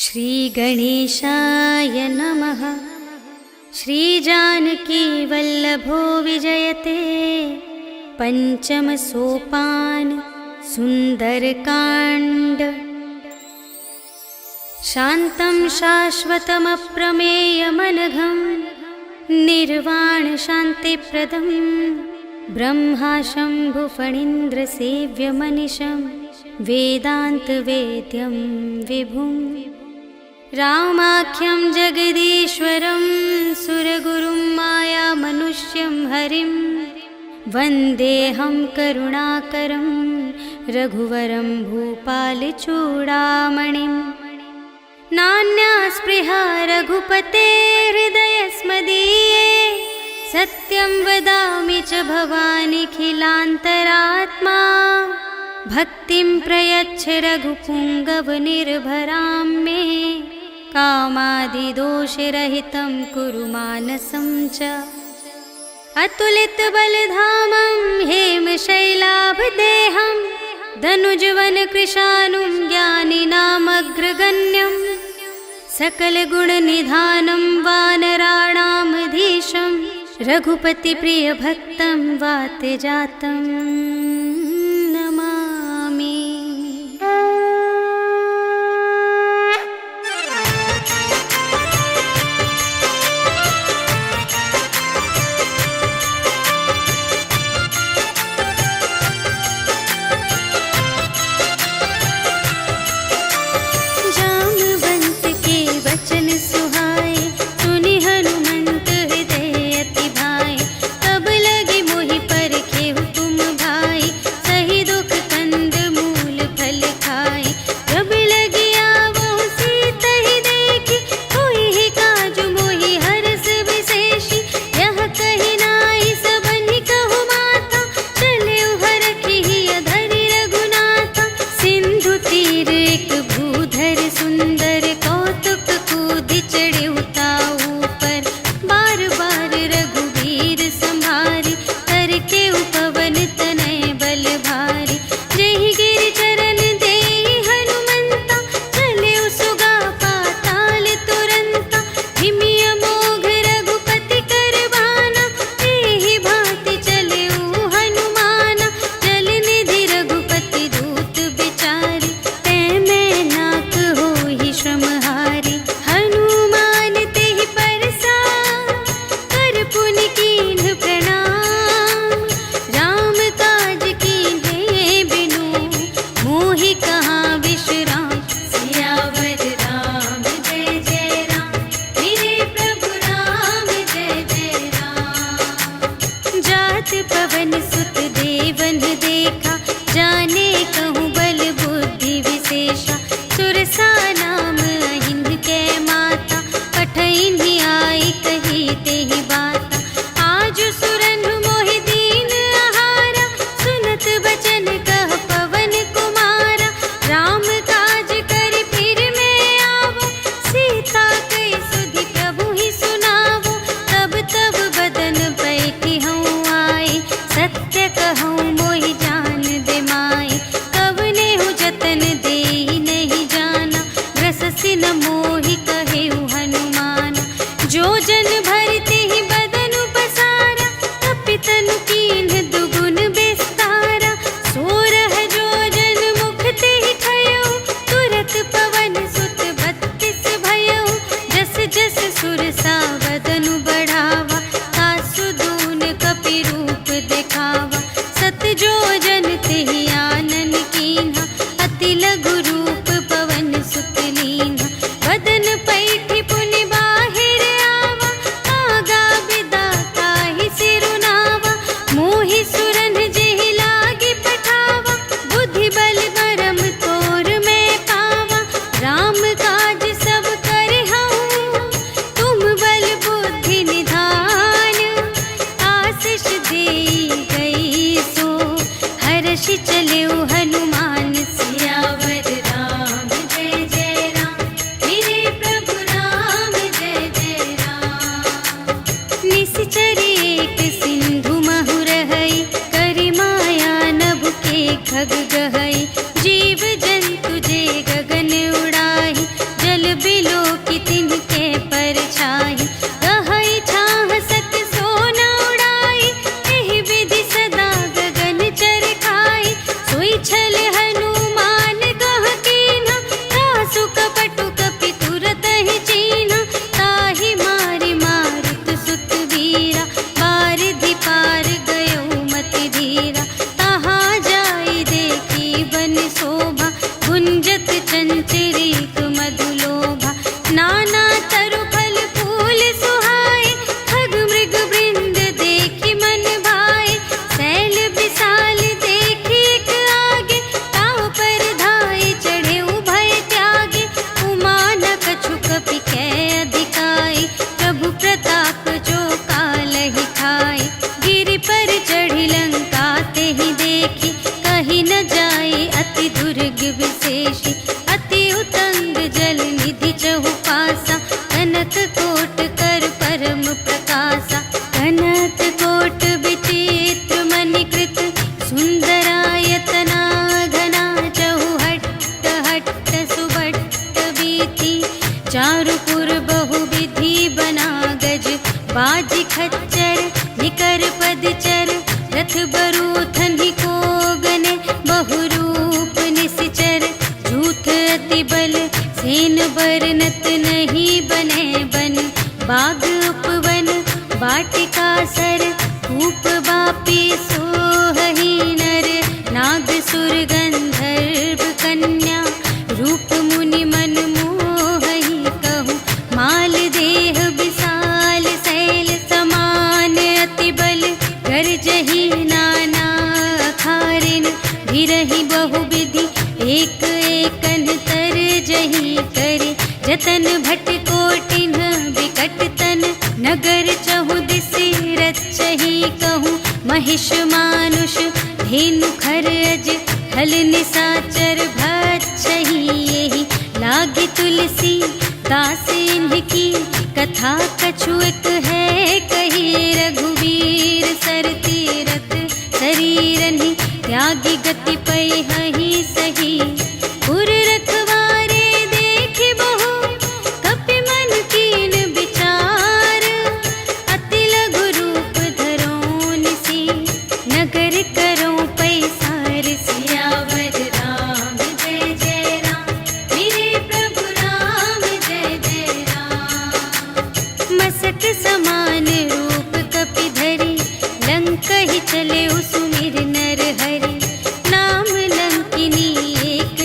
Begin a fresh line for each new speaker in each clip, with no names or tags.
श्रीगणेशाय नमः। श्रीजानकी वल्लभो विजयते पंचम सोपान सुंदरकांड। शान्तं शाश्वतमप्रमेयमनघं निर्वाण शान्तिप्रदं ब्रह्मा शम्भुफणीन्द्रसेव्यमनिशं वेदान्तवेद्यं विभुं। रामाख्यं जगदीश्वरं सुरगुरुं मायामनुष्यं हरिं वन्देऽहं करुणाकरं रघुवरं भूपालचूडामणिं। नान्या स्पृहा रघुपते हृदयस्मदीये सत्यं वदामि च भवानिखिलान्तरात्मा। भक्तिं प्रयच्छ रघुपुङ्गवनिर्भरां मे कामादिदोषरहितं कुरु मानसं च। अतुलितबलधामं हेमशैलाभदेहं धनुजवनकृशानुं ज्ञानिनामग्रगण्यं सकलगुणनिधानं वानराणामधीशं रघुपतिप्रियभक्तं वातजातं नमामि।
अति लघु रूप पवन सुत लीन्हा। वदन
चारुपुर बहुविधि बना गज, बाज खच्चर निकर पदचर, रथ बरूथन ही को गने, बहुरूप निश्चर, झूठ अति बल सेन बरनत नहीं बने बन, बाग उपवन वाटिका सर, कूप बापी सोहहि नर, नाग सुर गंधर्व कन्या, रूप मुनि मन मोहहि कहूँ, माल देह विशाल शैल समान, अति बल गर्जहि नाना अखारिन, भिरहि बहुविधि एक एकन तरजहि करे, जतन भट कोटिन विकट तन, नगर चहु दिसि रचहि कहूँ, महिष मानुष धेनु खर अज, हल निसाचर भक्षहि एहि, लागी तुलसी दास इनकी, कथा कछु एक है कही, रघुवीर सर तीरथ शरीरनि, त्यागी गति पैहि सही, पुर रखवारे देखि बहु, कपि मन कीन विचार, अति लघु रूप धरों निसी, नगर करों पैसार, सियावर राम जय जय राम, मेरे प्रभु राम जय जय राम। मसक समान रूप कपि धरि, लंक ही चले सुमिर नर हरि, नाम लंकिनी एक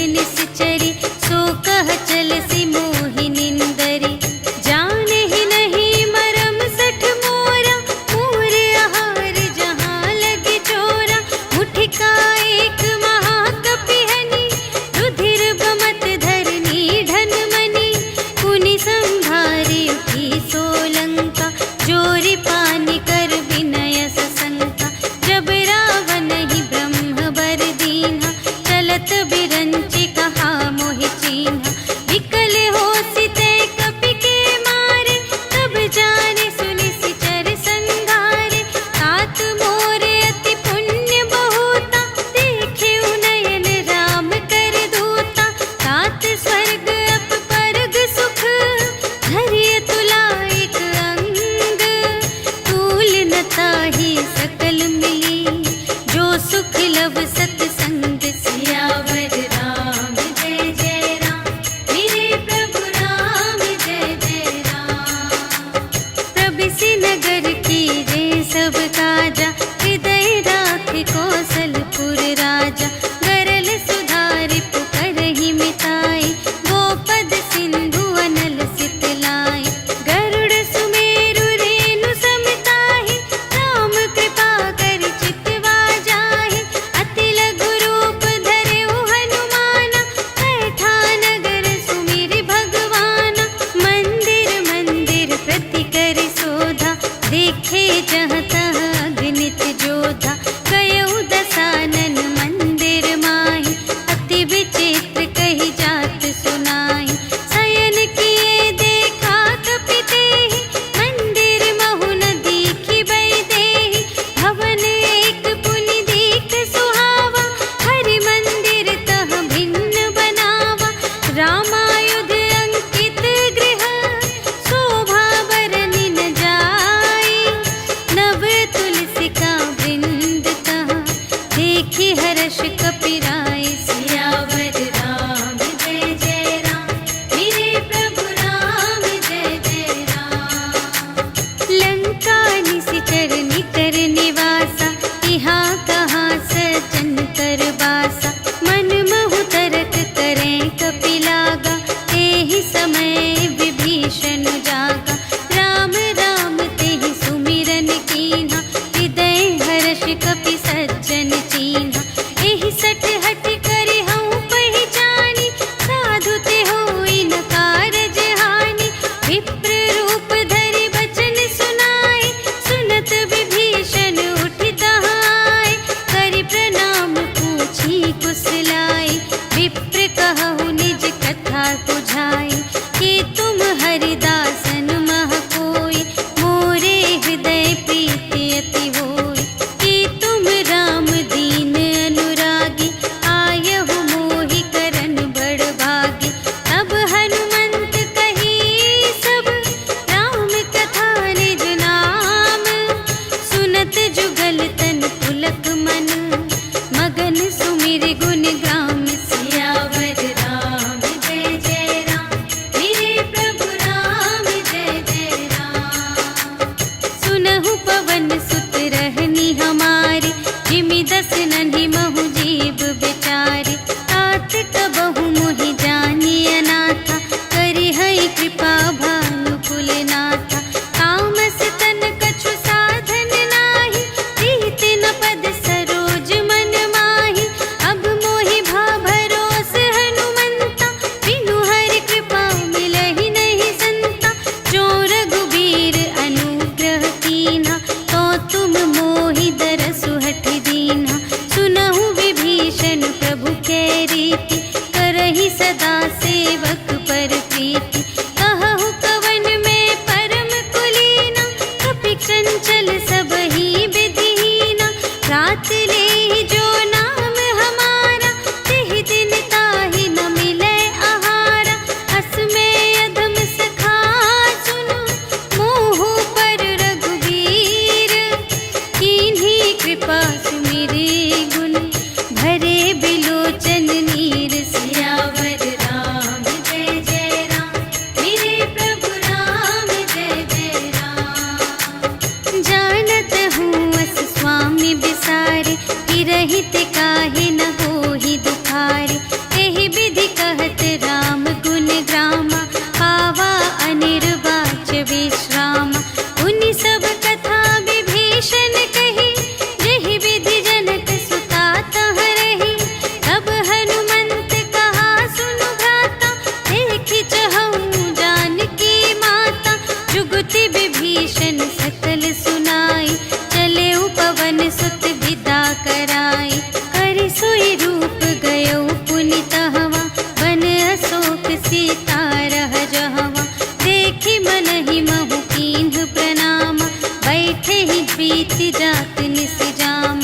जुगति विभीषण सकल सुनाई, चले पवन सुत विदा कराई। कर सोई रूप गयो पुनि तहवा, बन अशोक सीता रह जहवा। देखि मन ही महु कीन्ह प्रणाम, बैठे ही बीति जात निस जाम।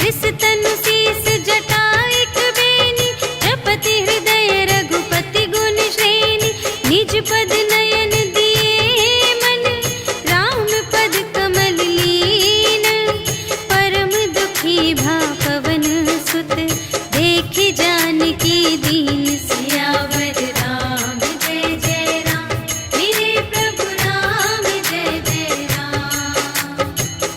रिस तनु शीस जटाइक बेनी, जपति हृदय रघुपति गुण श्रेणी। निज पद नयन दिए मन, राम पद कमल लीन। परम दुखी भा पवन सुत, देखि जानकी दीन। सियावर राम जय जय राम, मेरे प्रभु राम जय जय राम।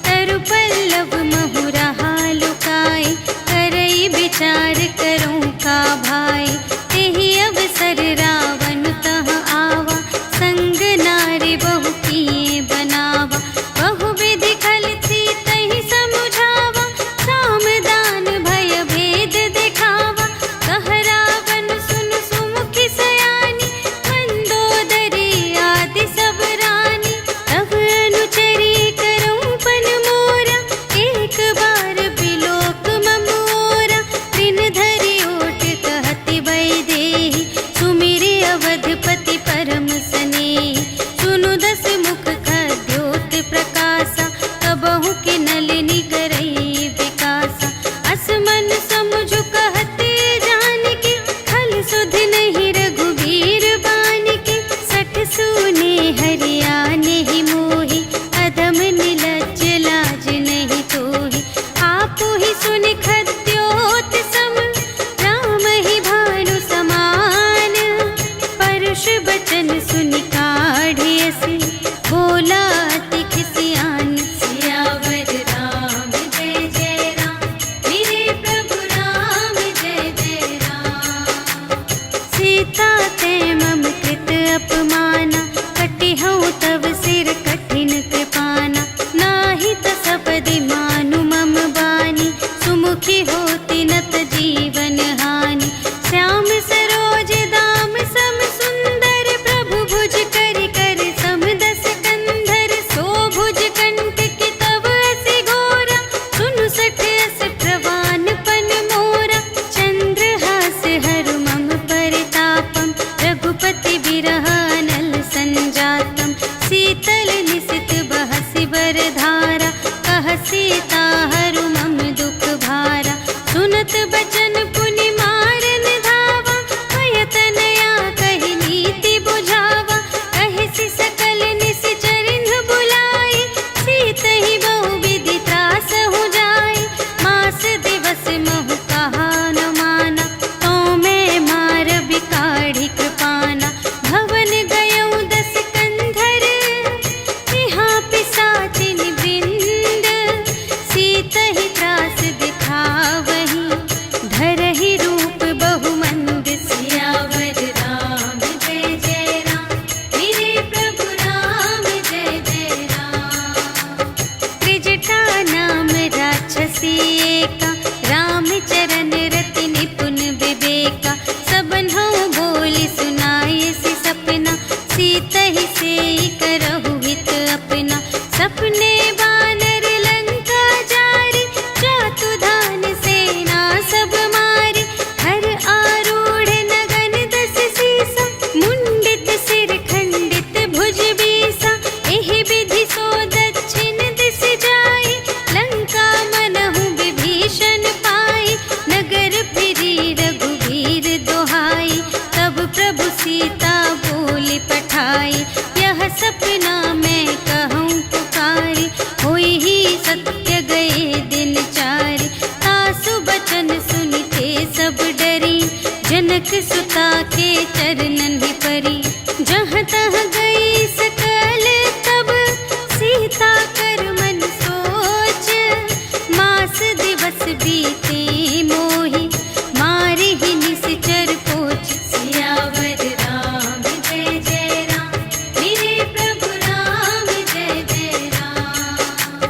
तरु पल्लव महु रहा लुकाई, करई विचार करूं का भाई। तेहि अवसर रावण तह आवा, संग नारी बहु किए बनावा। बहु विधि खल सीतहि समुझावा, साम दान भय भेद दिखावा। कह रावण सुन सुमुखि सयानी, मंदोदरी आदि सब रानी। तब अनुचरी करऊं पन मोरा, एक बार बिलोक मम ओरा। दिन धरि ओट कहति वैदेही, सुमिरि अवधपति परम स्नेही। सुनु दस मुख खद्योत प्रकाशा, कबहु के नलिनी करई विकासा। असमन समुझ कहते जानकी, खल सुध नहीं रघुबीर बानिकी। सठ सूने हरियाने ही मोहि, अधम निलज्ज लाज नहीं तोहि। आपु ही सुनि खद्योत सम, राम ही भानु समान। परुष बचन सुनि काढ़ियसि, बोला अति खिसियान। सियावर राम जय जय राम, मेरे प्रभु राम जय जय राम। सीता ते मम कृत अपमाना, कटिहउँ तव सिर कठिन कृपाना। नाही त सपदि मानु मम बानी, सुमुखी होती नत जीवन हानि। श्याम सरोज दाम सम सुंदर, प्रभु भुज कर कर सम दस कंधर। सो भुज कंठ की तब असी घोरा, सुनु सठ अस प्रवान पन मोरा। चंद्रहास हरु मम परितापम, रघुपति बिरह अनल संजातम। शीतल निसित बहसि बरधारा, कह सीता हरु मम दुख भारा। सुनत बचन पुनि मारन धावा, भय तनया कहि नीति बुझावा। कहिसि सकल निसिचरिन्ह बुलाई, सीतहि बहु विधि त्रासहु जाई। मास दिवस महु कहा न माना, तो मैं मारबि काढ़ि कृपाना। भवन गयऊँ दस कंधर, यहाँ पिशाचिन वृंद। सीतहि त्रास दिखावही, धरहि रूप बहुमंद। सियावर राम जय जय राम, मेरे प्रभु राम जय जय राम। त्रिजटा नाम राक्षसी एका, राम चरण रति निपुण विवेका। सबन्हु बोली सुनायसि सपना, सीतहि सेई करहु हित अपना। सपने बानर लंका जारी, जातु धान सेना सब मारी। हर आरूढ़ नगन दस सीसा, मुंडित सिर खंडित भुज बीसा। एहि विधि सो दक्षिण दिस जाई, लंका मनहु विभीषण पाई। नगर फिरी रघुवीर दोहाई, तब प्रभु सीता बोली पठाई। यह सपना मैं कहूँ पुकारी, होई ही सत्य गए दिन चारि। तासु बचन सुनिते सब डरी, जनक सुता के चरणन ही परी। जहाँ तहाँ गई सकल तब, सीता कर मन सोच। मास दिवस बीते मोहि, मारि ही निसिचर पोच। सियावर राम जय जय राम, मेरे प्रभु राम जय जय राम।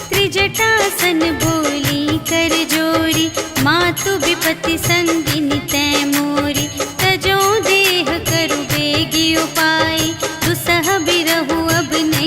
त्रिजटासन बोली कर जोरी, मातु विपति संगिनी तै मोरी। तजो देह करु बेगी उपाय, दुसह बिरहु अब नहीं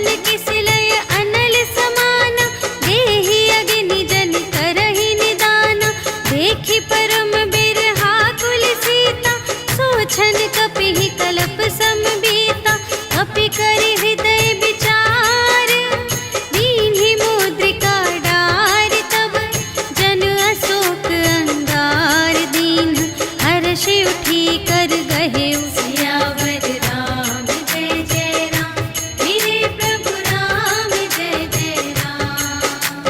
मन किसलय अनल समाना, देहि अग्नि जन करहि निदाना। देखि परम बिरहा कुल सीता, सोचन कपिहि कलप समबीता। कपि करि हृदय विचार, दीन्हि मुद्रिका डार। तब जन अशोक अंगार दीन, हर्षि उठी कर गहेउ सियावर राम जय जय राम। मेरे प्रभु राम जय जय राम।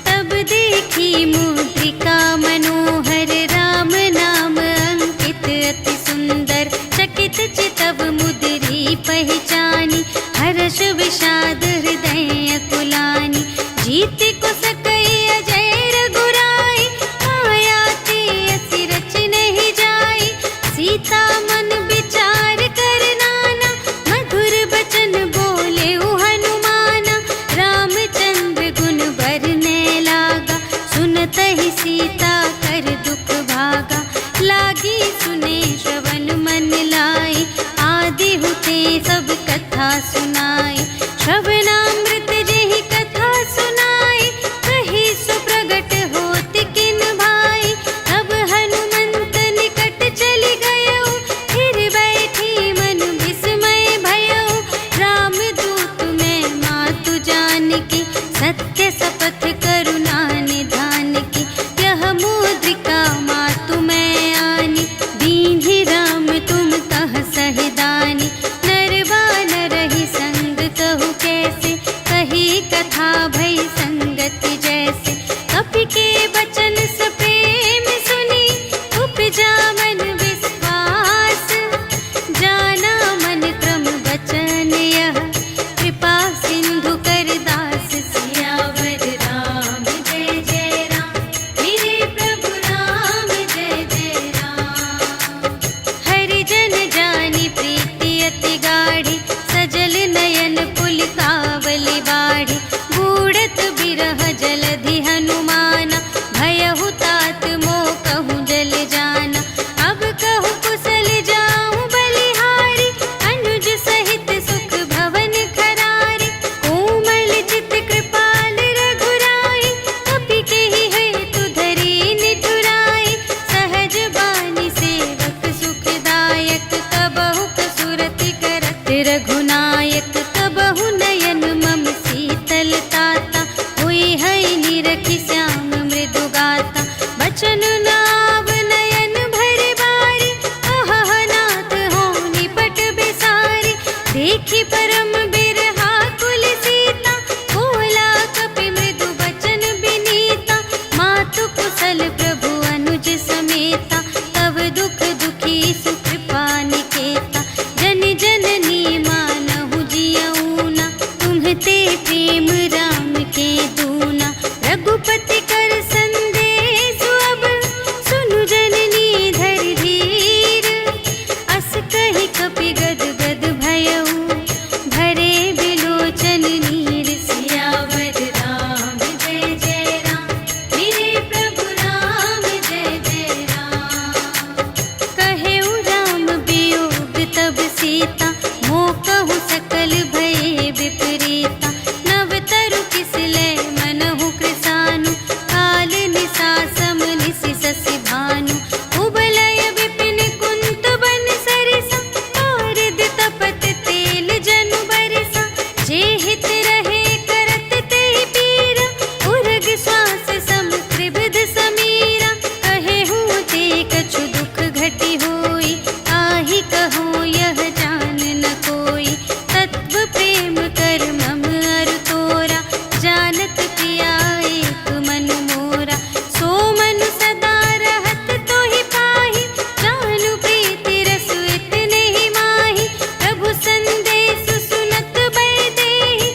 तब देखी मुद्रिका मनोहर, राम नाम अंकित अति सुंदर। चकित चितव मुद्री पहचानी, हर्ष विषाद हृदय अकुलानी। जीति को सकई अजय रघुराई, माया ते असि रच नहीं जाई। सीता मन विचार कर नाना, मधुर बचन बोले हनुमाना। रामचंद्र गुण बरने लागा, सुनतहि सीता कर दुख भागा। लागी सुने श्रवण मन लाई, आदि हुते सब कथा सुनाई। श्रवणामृत जेहि कथा सुनाई, कही सो प्रगट होत किन भाई। तब हनुमंत निकट चली गयो, फिर बैठी मन विस्मय भयो। रामदूत मैं मातु जानकी, सत्य शपथ करुणा निधान की। यह मुद्रिका मातु मैं आनी, दीन्हि राम तुम कह सहिदानी। नर बानर ही संग कहु कैसे, कही कथा भई संगति जैसे। कपि के बचन सप्रेम सुनी, उपजा मन विश्वास। जाना मन क्रम बचन यह, कृपा सिंधु कर दास। सियावर राम जय जय राम। मेरे प्रभु राम जय जय राम। हरिजन जानी प्रीति अति गाढ़ी, सजल नयन पुलिकावली बाढ़ी। बूढ़त बिरह जलधि हनुमाना, भयहु तात मोह कहूँ जल जाना। अब कहूँ कुशल जाऊँ बलिहारी, अनुज सहित सुख भवन खरारी। कोमल चित कृपाल रघुराई, कपि केहि हेतु धरी निठुराई। सहज बानी सेवक सुखदायक, कबहु कसुरति करत रघुनायक। कबहु नयन मम शीतल ताता, हुई है निरखि श्याम मृदु गाता। बचन नाव नयन भर बारी, अहह नाथ हो निपट बिसारी। देखी परम बिरहा कुल सीता, बोला कपि मृदु बचन बिनीता। मातु कुशल प्रभु अनुज समेता, तब दुख दुखी सुकृपा निकेता। जन जननी मानहु जियऊना, तुम्हते प्रेम राम के दूना। रघुपति कर संदेश अब, सुनु जननी धर धीर। अस कहि कपि गद गद भयऊ, भरे बिलोचन नीर। सियावर राम जय जय राम। मेरे प्रभु राम जय जय राम। कहेउ राम वियोग तब सीता, मोह कहु सकल भये विपरीता। नव तरु किसलय मनहु कृसानु, काल निसा सम निसि शशि भानु। उबलय विपिन कुंत बन सरिसा, पारिद तपत तेल जनु बरसा। जे हित रहे करत तेहि पीरा, उर्ग श्वास सम त्रिविध समीरा। कहेहु ते कछु दुख घटी होई, आहि कहूँ यह जान न कोई। तत्व प्रेम कर मम अरु तोरा, जानत पिया एक मन मोरा। सो मन सदा रहत तोहि पाहि, जानु प्रीति रसु इतने ही माहि। प्रभु संदेश सुनत बै देहि,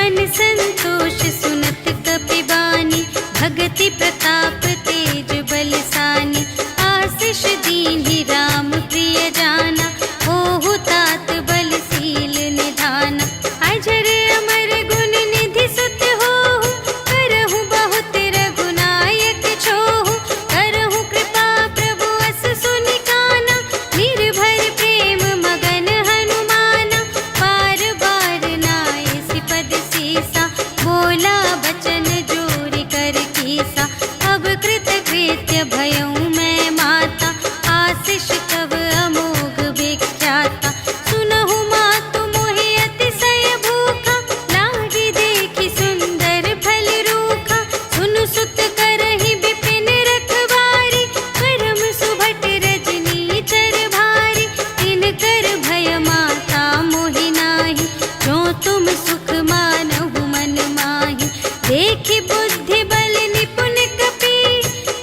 मन संतोष सुनत कपिबानी, भगति प्रताप तेज बलसानी। आशीष दीन्हि राम प्रिय जाना, होहु तात बलशील निधाना। अजर अमर गुण निधि सुत होहु, करहु बहुत रघुनायक छोहु। करहु कृपा प्रभु अस सुनि काना, निर्भर प्रेम मगन हनुमाना। बार बार नाय सिपद सीसा, बोला बचन जोरि कर कीसा। अब कृत कृत्य भयउ मैं माता, आशीष तब अमोघ विख्याता। सुनहु मातु मोहि अतिशय भूखा, लागी देखि सुंदर फल रूखा। सुनु सुत करहि विपिन रखवारी, परम सुभट रजनी चर भारी। तिनकर भय माता मोहि नाही, जो तुम सुख मानहु मन माही। देखि बुद्धि बल निपुण कपि,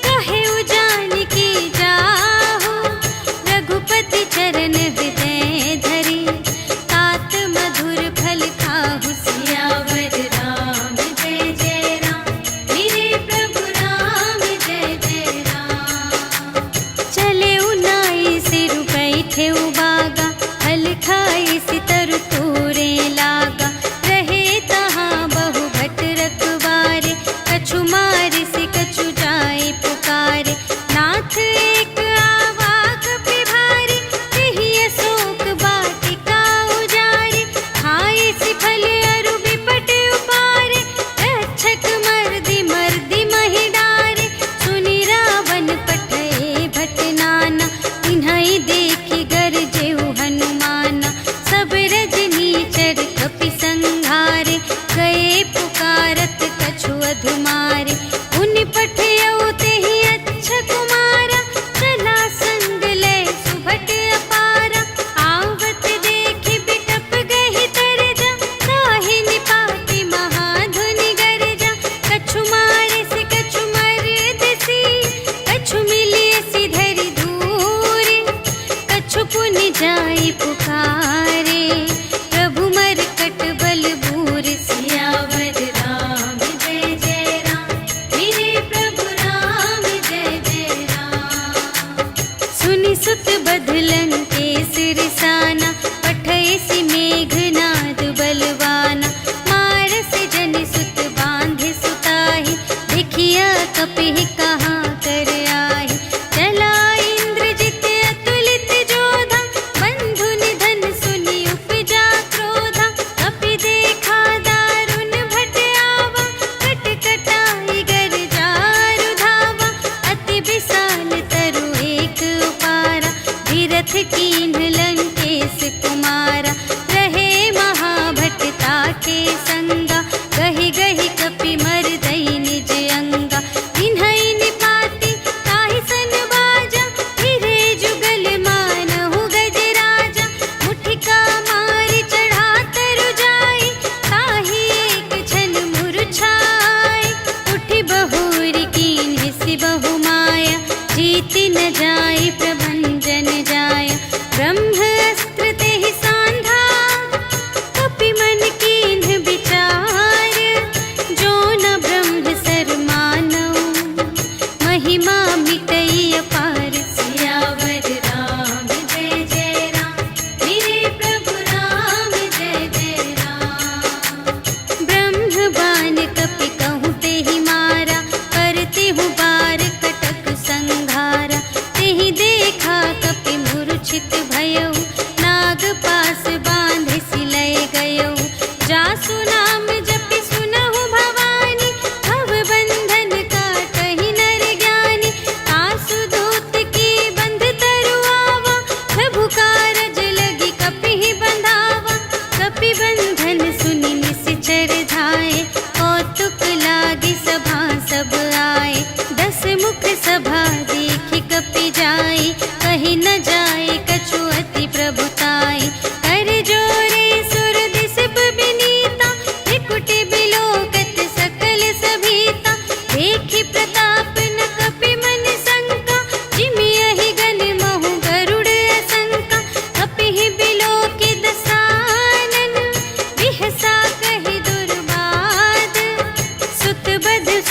कहे जानकी जाहु। रघुपति चरण हृदय धरि, तात मधुर फल खाहु। सियावर राम जय जय राम, मेरे प्रभु राम जय जय राम। चले उनाई सिरु बैठे उबागा, फल खाई सितरु तोरे लागा। रहे तहाँ बहु भट रखवारे, कछु मारिसि कछु जाए पुकारे। नाथ एक आवा कपि भारी, तेहि अशोक वाटिका उजारी। खाए सि फल अरु बिपट उपारे, रक्षक मर्दि मर्दि महि डारे। सुनि रावण पठए भट नाना, तिन्हइ देखि गरजेउ हनुमाना। सब रजनी चर कपि संघारे, गए पुकारत कछु अधुमारे। उनि पठयउ तेहि अच्छा कुमारा, चला संग लय सुभट अपारा। आवत देखि बिटप गहि तरजा, ताहि निपाति महाधुनि गरजा। कछु मारिसि कछु मरदिसि, कछु मिलियसि धरि धूरे। कछु पुनि जाई पुकारे, प्रभु मरकट बल बूरे। सियावर राम जय जय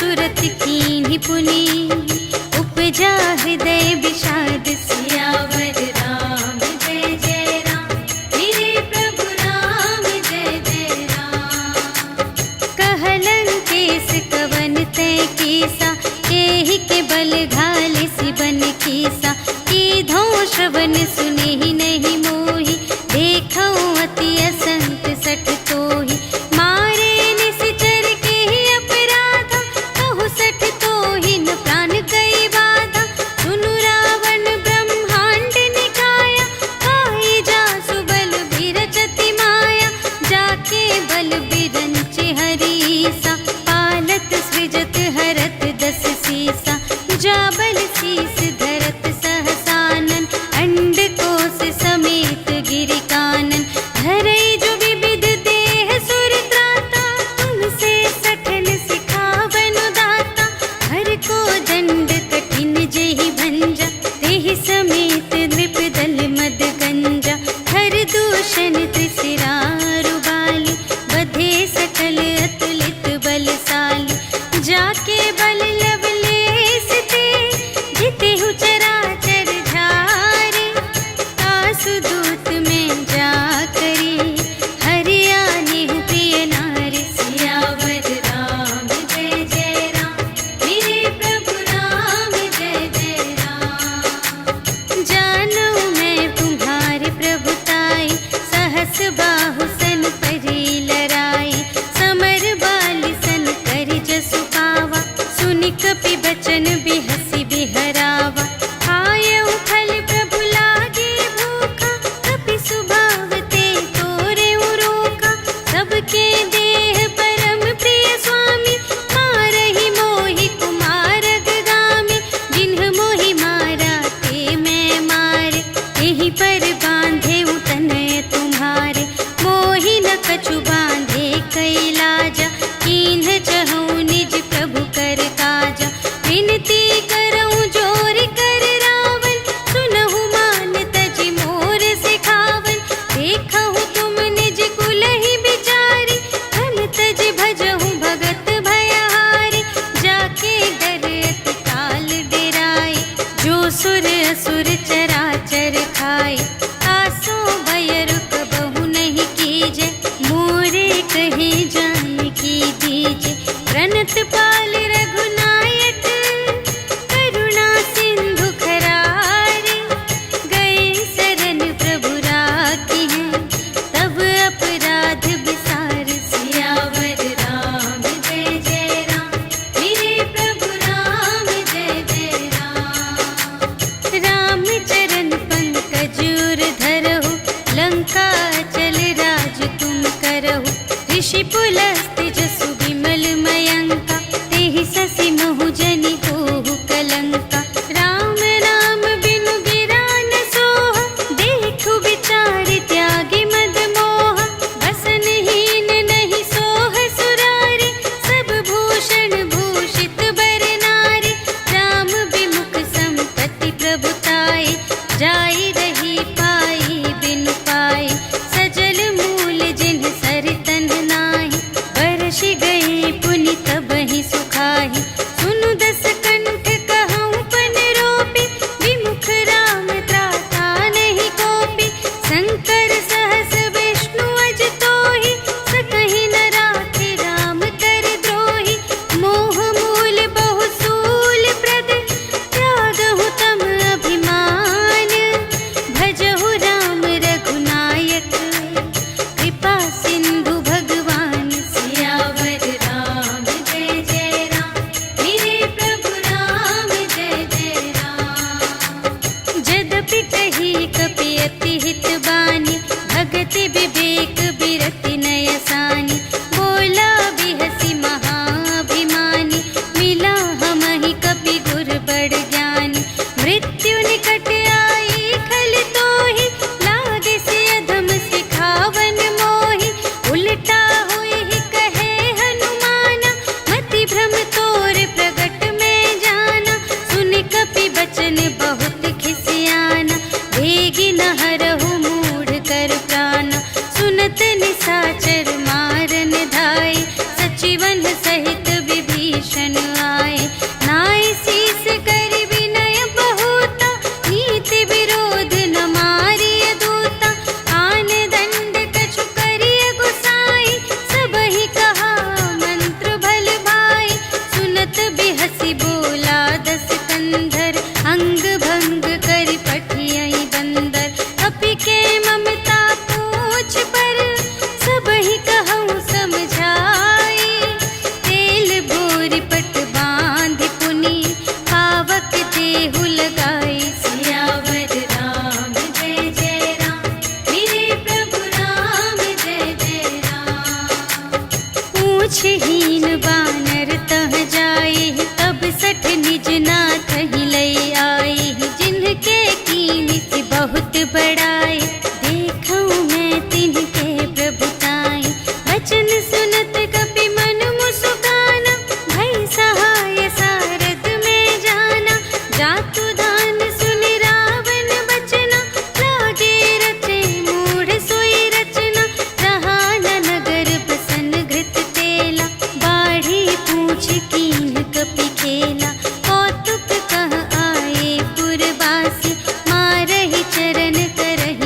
सुरत कीन्ही पुनि उपजा हृदय विषाद सियावर राम जय जय राम मेरे प्रभु राम जय जय राम। कहलन केस कवन तय केसा एहि के बल घाले सिबन केसा कीधो श्रवण सुने ही नहीं मोहि देखो अति असंत सठ तोहि मारे निश्चर के ही अपराधा कहु सठ तोहि न प्राण गई बाधा सुनु रावण ब्रह्मांड निकाया काई जासु बल बिरचति माया जाके बल बिरंचे हरीसा पालत सृजत हरत दस सीसा जा बल शीस धरत सहसानन अंड कोश समेत गिरि कानन धरई जो विविध देह सुर त्राता तुमसे सठन सिखावन दाता हर को दंड कठिन जेहि भंजा तेहि समेत नृप दल मद गंजा हर दूषण त्रिशिरारु बाली बधे सकल अतुलित बलशाली जाके बल लवलेस ते जितेहु चराचर झारे आसु दूत में जा करी हरियाणि प्रिय नारी सियावर राम जय जय राम मेरे प्रभु राम जय जय राम। जानो मैं तुम्हारे प्रभुताई सहस बाहु सन परी लराई समर बाली सन करि जसु पावा सुनि कपि बचन बिहसी बिहरावा आयउ फल प्रभु लागे भूखा कपि सुभाव ते तोरे रोका सबके देह परम प्रिय स्वामी मारहि मोहि कुमार गामी जिन्ह मोहि मारा ते मैं मारे यही पर बांधे तनय तुम्हारे मोहि न कछु बांधे कैलाजा कीन्ह चहु निज प्रभु कर काजा विनती करऊं जोर कर रावण सुनहु मान तजि मोर सिखावन देखहु तुम निज कुलहि बिचारी धन तजि भजहु भगत भयहारी जाके डर अति काल डेराए जो सुर असुर चराचर खाए आसो भय रुक बहु नहीं कीजे मोरे कहे जान की दीजे प्रणत पाल रघुनायक करुणा सिंधु खरारे गए शरण प्रभु राखी हैं तब अपराध विसार सियावर राम जय जय राम मेरे प्रभु राम जय जय राम। राम चरण पंकज उर धरहु लंका चल राज तुम करहु ऋषि पुलस्त्य जसु विमल मयंका पूछहीन बानर तह जाए, तब सठ निज नाथ ही लई आए। जिनके कीन से बहुत बड़ाए, देखूं मैं तिनके प्रभुताई। वचन सुनत कपि मन मुस्काना, भई सहाय सारद में जाना। जातु दान सुनि रावण बचना, लागे रचे मूढ़ सोई रचना। रहा न नगर बसन घृत तेला, बाढ़ी पूछ कीन कपि खेला। कौतुक कह आए पुरवासी, मारहि चरण करहि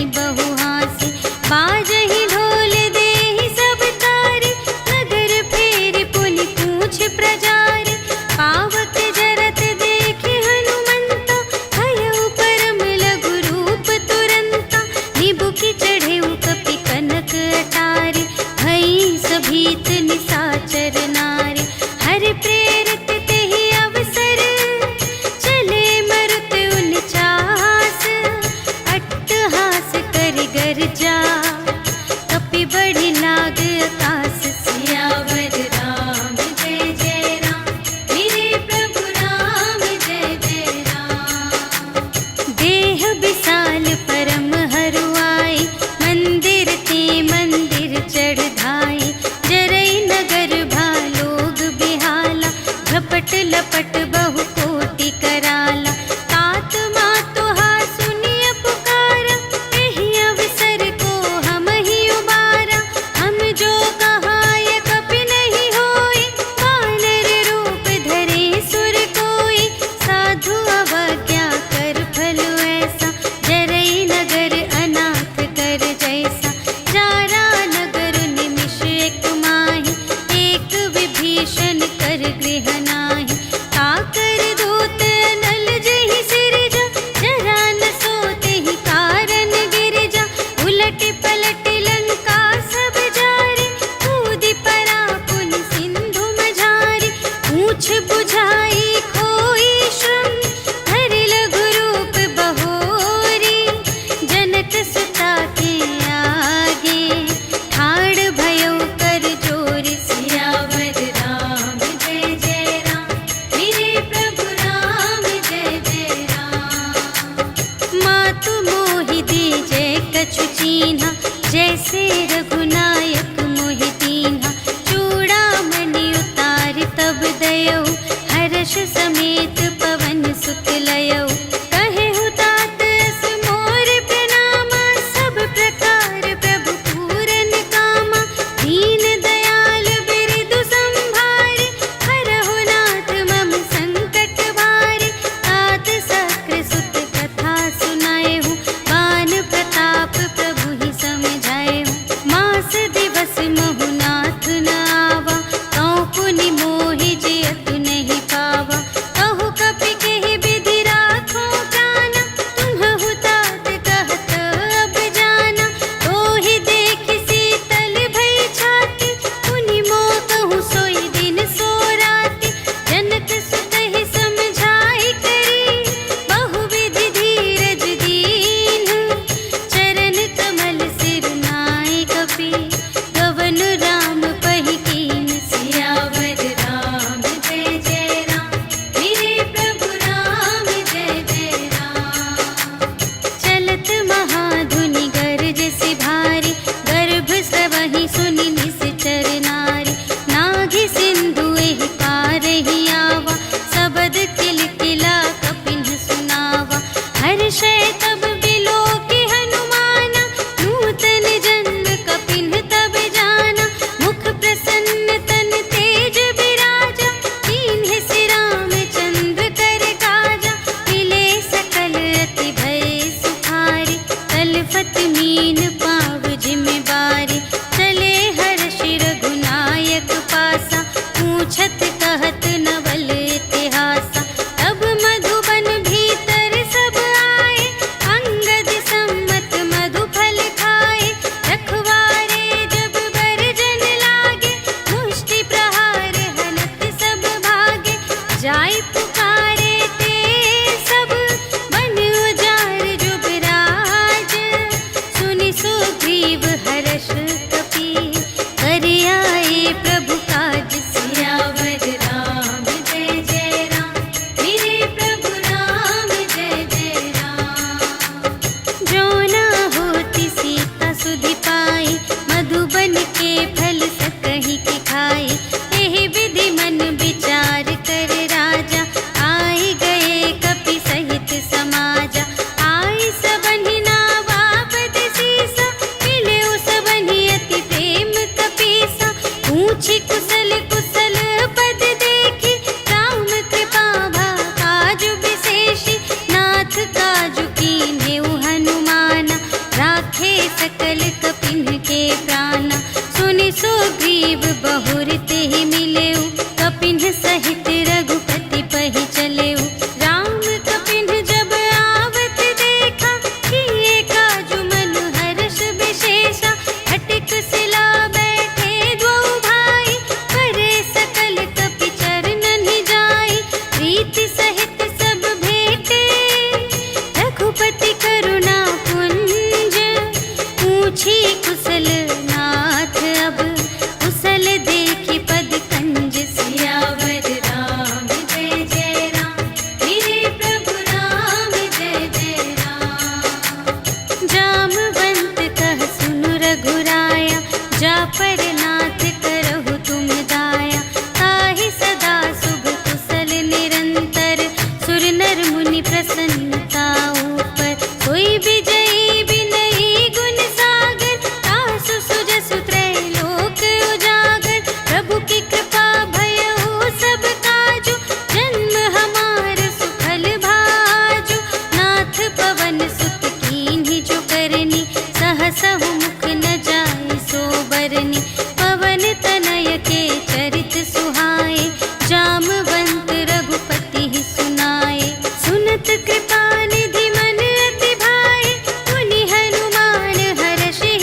बड़ी कृपा भयउ सब काजु, जन्म हमार सुफल भाजु। नाथ पवन सुत कीन्ही जो करनी, सहसहु मुख न जाय सो बरनी। पवन तनय के चरित सुहाए, जामवंत रघुपति सुनाए। सुनत कृपा निधि मन अति भाए, मुनि हनुमान हर्षि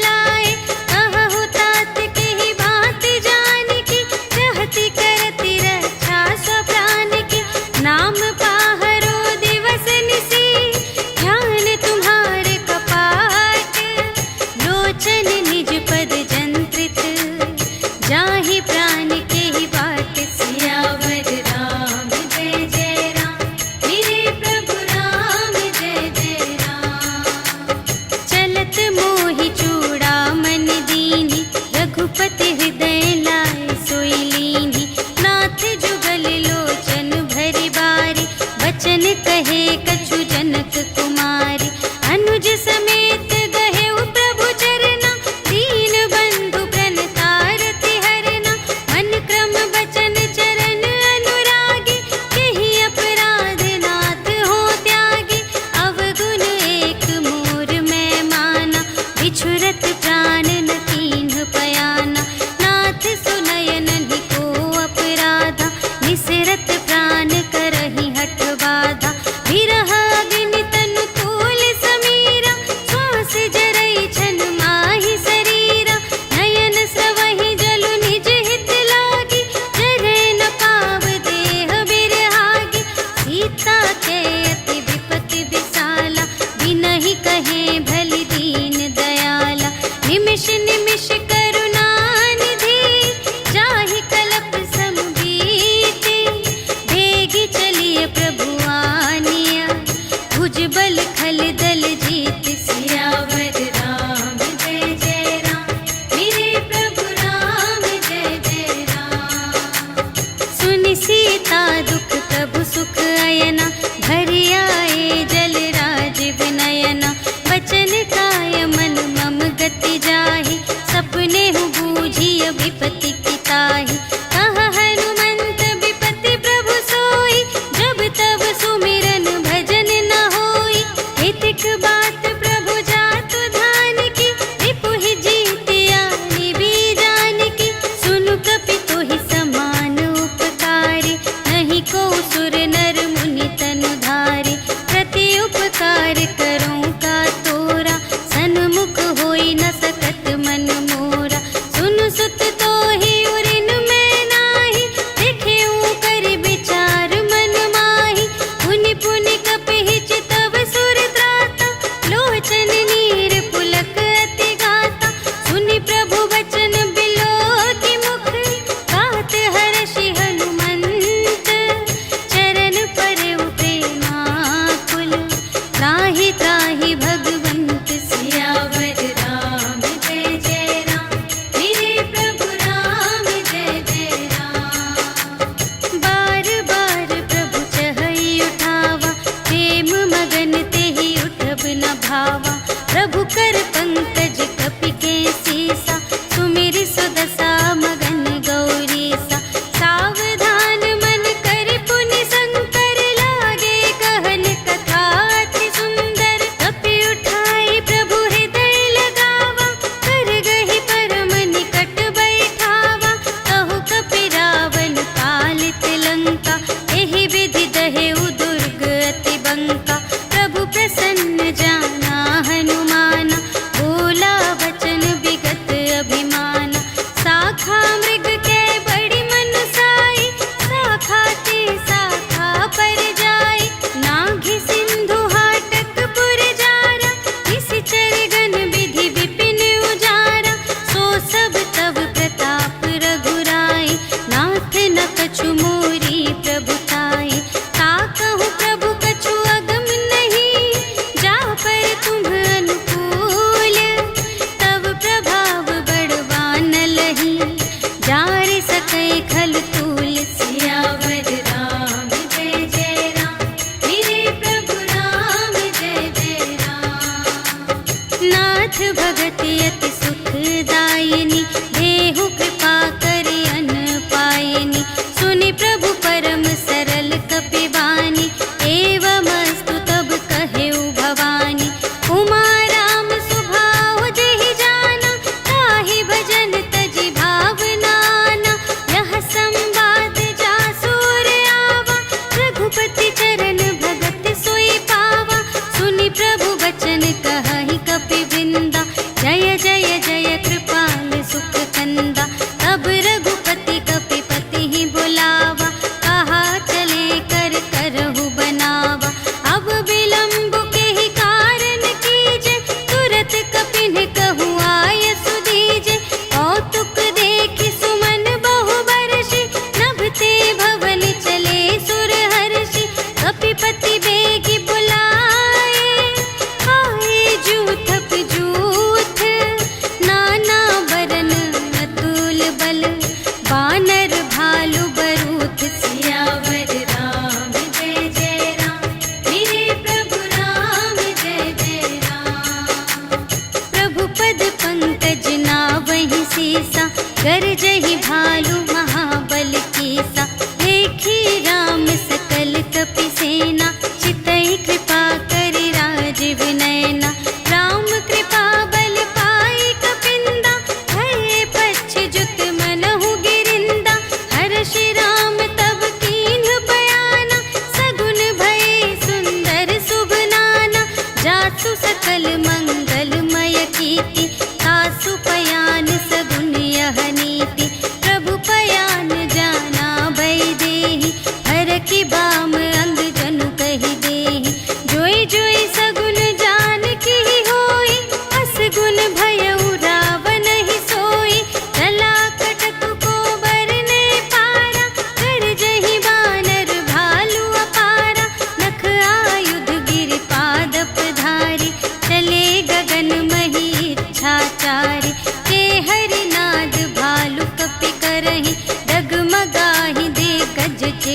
लाए। कहहु तात के ही भांति जानकी,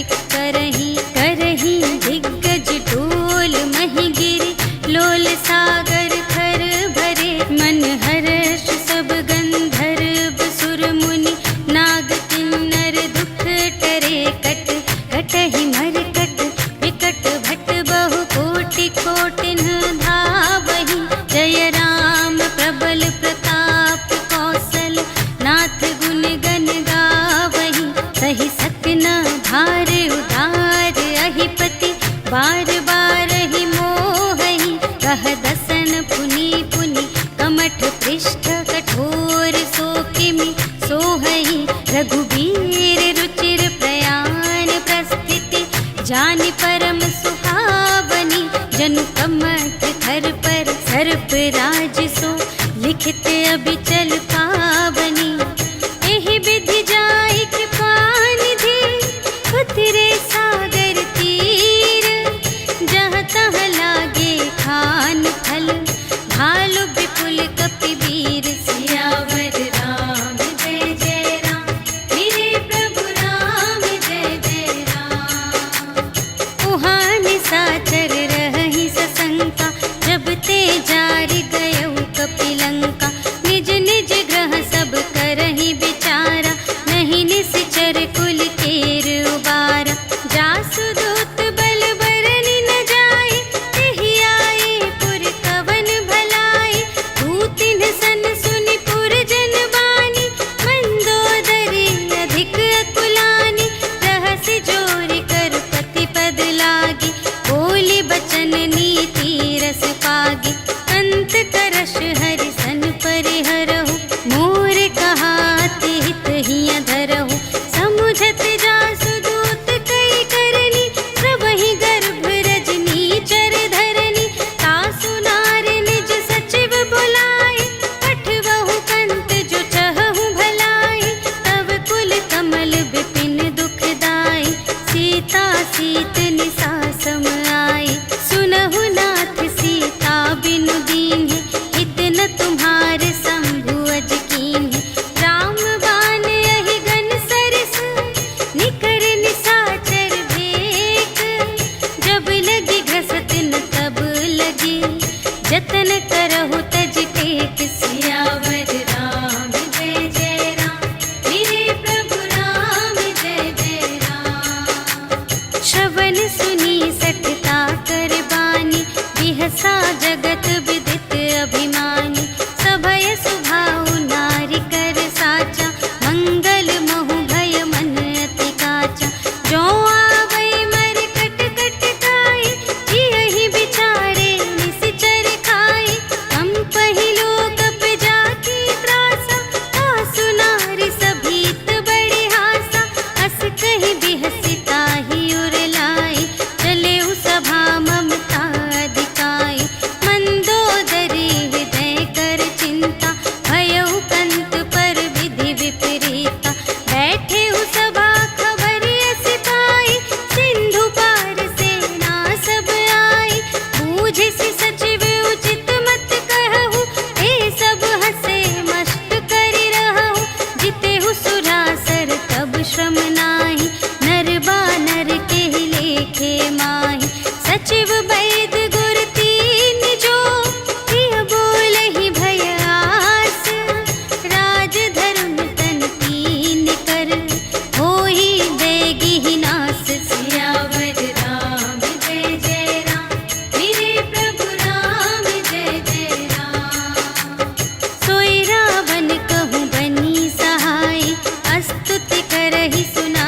कार्तिक करही करही दिग्गज डोल मही गिरी लोल सागर खर भरे मन हर्ष सब गंधर्व सुर मुनि नाग किन्नर दुख टरे कट कटहि मरकट विकट भट बहु कोटि कोटिन धावहि जय राम प्रबल प्रताप कौशल नाथ गुण गण गावहि सही सकना भार उदार अहिपति बार बार ही मोहहि कह दसन पुनि पुनि कमठ पृष्ठ कठोर सो किमि सोहहि रघुबीर रुचिर प्रयाण प्रस्थिति जानि परम सुहावनी जनु कमठ धर पर सर्प राज सो लिखित अबिचल पावनी एहि विधि जाय कृपा निधि उतरे सागर तीर जहाँ तहाँ लागे खान फल भालु विपुल कपि वीर सियावर राम जय जय राम मेरे प्रभु राम जय जय राम उहाँ निशाचर रहहि सशंका जब ते जारि गयउ कपिलंका निज निज ग्रह सब करहि विचारा नहीं निश्चर कुल केर उबारा जासु दूत बल बरनि न जाय तेहि आए पुर कवन भलाई दूतिन सन सुनि पुर जन बानी मंदोदरी अधिक अकुलानी रहसि जोरि कर पति पद लागी बोली बचन नीति रस पागी अंत करश हरि सन परिहरहु मोर कहाति हित हिय धरहु समुझत जासु दूत कई करनी प्रभहि गर्भ रजनी चर धरनी तासु नार निज सचिव बुलाए पठवहु कंत जो चहहु भलाई तब कुल कमल विपिन दुखदाई सीता सीत निसा सम आई सुनहु नाथ सीता बिनु दीन्हि हित न तुम्हारे शंभु अज कीन्हि राम बाण यहि गन सरस निकर निशाचर भेक जब लगी घसत न तब लगी जतन करहु तज टेक सियावर राम जय जय राम मेरे प्रभु राम जय जय राम श्रवण सुनी सठता कर बानी बिहसा जगत विदित अभिमानी सभय सुभाउ नारी कर साचा मंगल महु भय मन अति काचा जो आवै मर कट कट खाई जियहि विचारे निश्चर खाई हम पहिलो कप जाकी त्रासा तासु नारी सभीत बड़ी हासा अस कहि बिहसिता ही उर लाई चले उ सभा ममता अधिकाई मंदोदरी हृदय कर चिंता भयउ कंत पर विधि विपरीता बैठे उ सभा खबर अस पाई सिंधु पार सेना सब आई बूझिसि सचिव उचित मत कहु ए सब हसे मस्त करि रहु जितेहु सुरासर तब श्रम नाही नर बानर केहि लेखे माहि सचिव वैद गुर तीन जो प्रिय बोलहि भय आस राज धर्म तन तीन कर होहि देगी ही नास सियावर राम जय जय राम मेरे प्रभु राम जय जय राम सोई रावण कहूँ बनी सहाय अस्तुति करहि सुना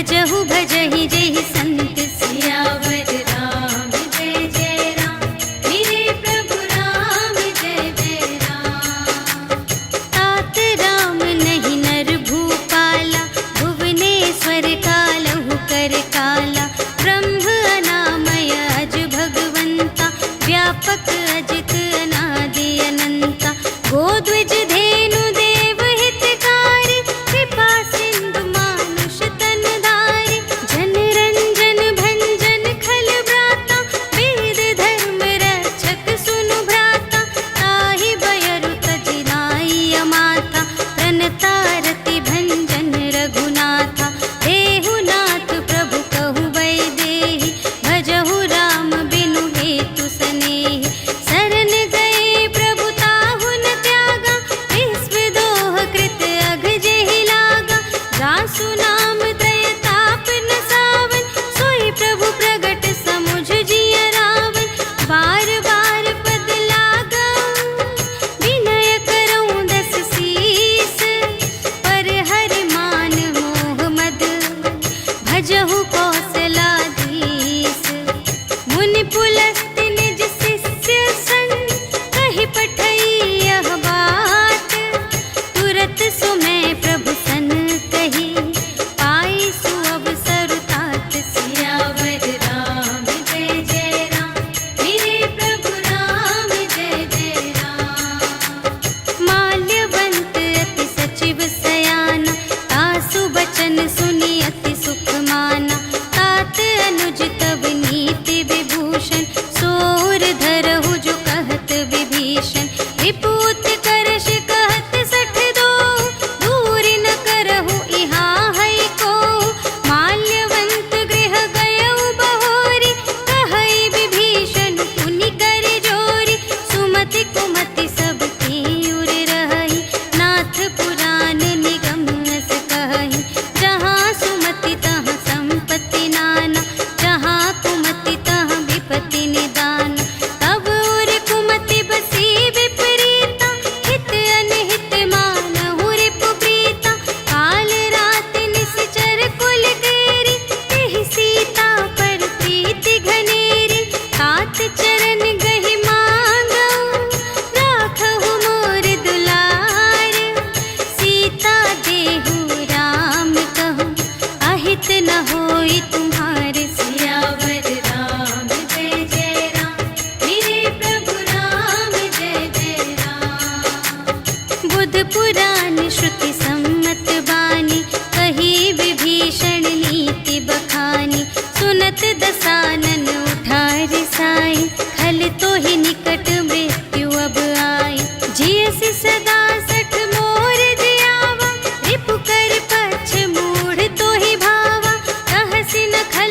भजहु भजहि जेहि संत सियावर राम जय जय राम मेरे प्रभु राम जय जय राम। तात राम नहीं नर भूपाला भुवनेश्वर कालहु कर काला ब्रह्म अनामय अज भगवंता व्यापक अजित अनादि अनंता गोद्विज धेनु देव हितकारी कृपा सिंधु मानुष तन धारी जन रंजन भंजन खल भ्राता वेद धर्म रक्षक सुनु भ्राता ताहि बयरु तजिनाई अमाता प्रणतारति भंजन रघुनाथा देहुनाथ प्रभु कहु वैदेही भजहु राम बिनु हेतु सनेही शरण गए प्रभु ताहु न त्यागा विश्वदोह कृत अघ जेहि लागा जासु नाम त्रय ताप न सावन सोई प्रभु प्रगट समुझ जिय रावण बार बार पद लागा विनय करऊं दस शीस पर हरि मान मोह मद भजहु कौशलाधीश मुनि पुलस्त्य निज शिष्य सन कहि पठई यह बात तुरत सुमय प्रभु सन कही पाई सुअवसर तात सियावर राम जय जय राम मेरे प्रभु राम जय जय राम। माल्यवंत अति सचिव सयाना तासु बचन सुनि अति सुख माना तात अनुज तब नीति विभूषण सोर धरहु जो कहत विभीषण विपूत करश कहत सठ दो दूर न करहु इहाँ है को माल्यवंत गृह गयउ बहोरी कहई विभीषण पुनि कर जोरी सुमति कुमति सब की उर रही नाथ पुराण निगम अस कहई जहाँ सुमति तहाँ संपत्ति नाना जहाँ कुमति तहाँ विपत्ति निदान तब उर कुमति बसी विपरीता हित अनहित मानहु रिपु प्रीता काल रात निश्चर कुल केरी तेहि सीता पर प्रीति घनेरी तात चरण गहि मांगऊ राखहु मोर दुलार सीता देहु राम कहूँ अहित न होई तुम्हारे सियावर राम जय जय राम मेरे प्रभु राम जय जय राम। बुध पुराण श्रुति सम्मत बानी कही विभीषण नीति बखानी सुनत दसानन उठार साई खल तो ही निकट मृत्यु अब आई जियसि सदा सठ मोर जियावा रिपु कर पक्ष मूढ़ तो ही भावा कहसि न खल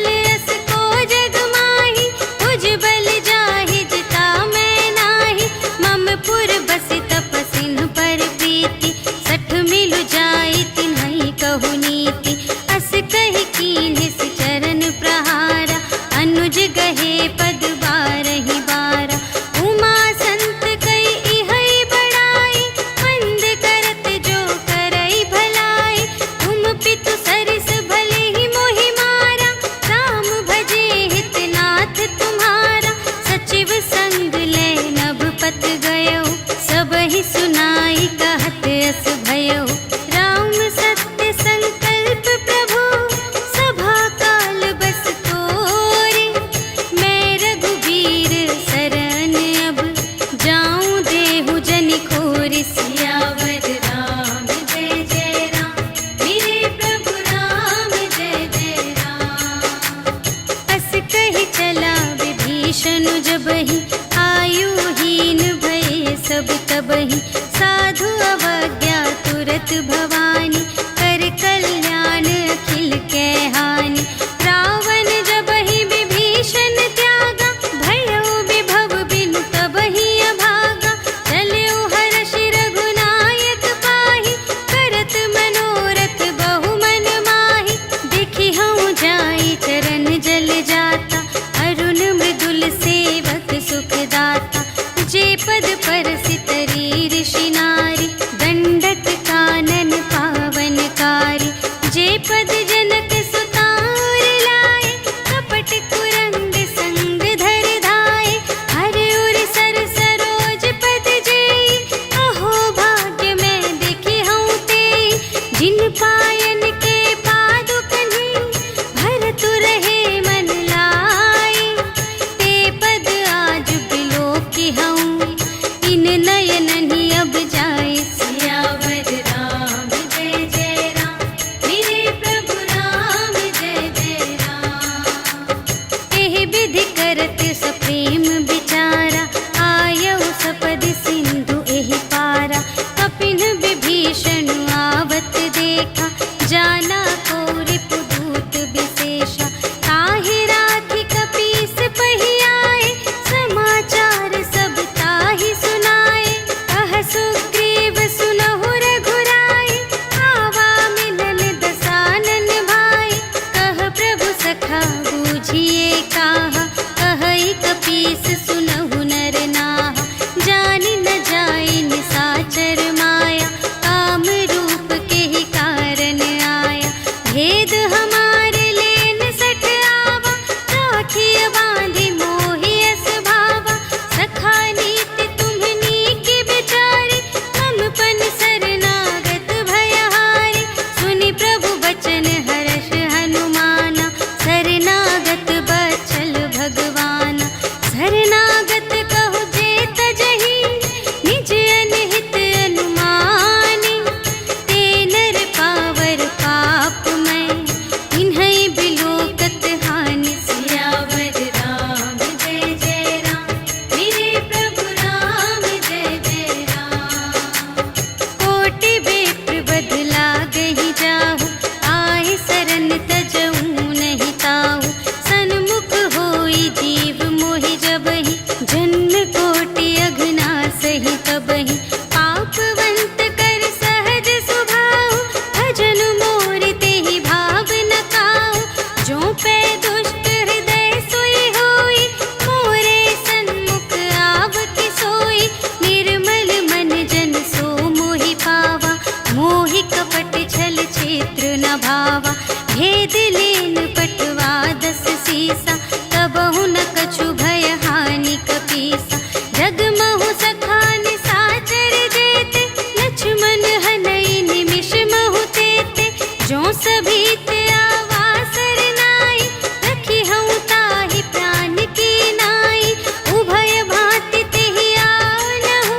लेन पटवा 10 सीसा, तबहु न कछु भय हानि कपीसा। जगमहु सखान साचर जेते, लक्ष्मण हनई निमिष महु तेते। जो सभी ते आवासर नाई, रखी हूँ ताहि प्राण की नाई। उभय भांति तेहि आनहु,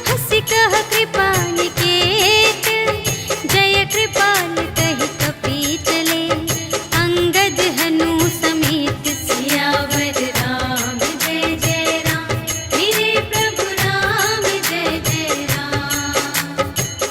हंसि कह कृपाल केत। जय कृपाल कहि कपि चले, अंगद हनु समेत। सियावर राम जय जय राम, मेरे प्रभु राम जय जय राम।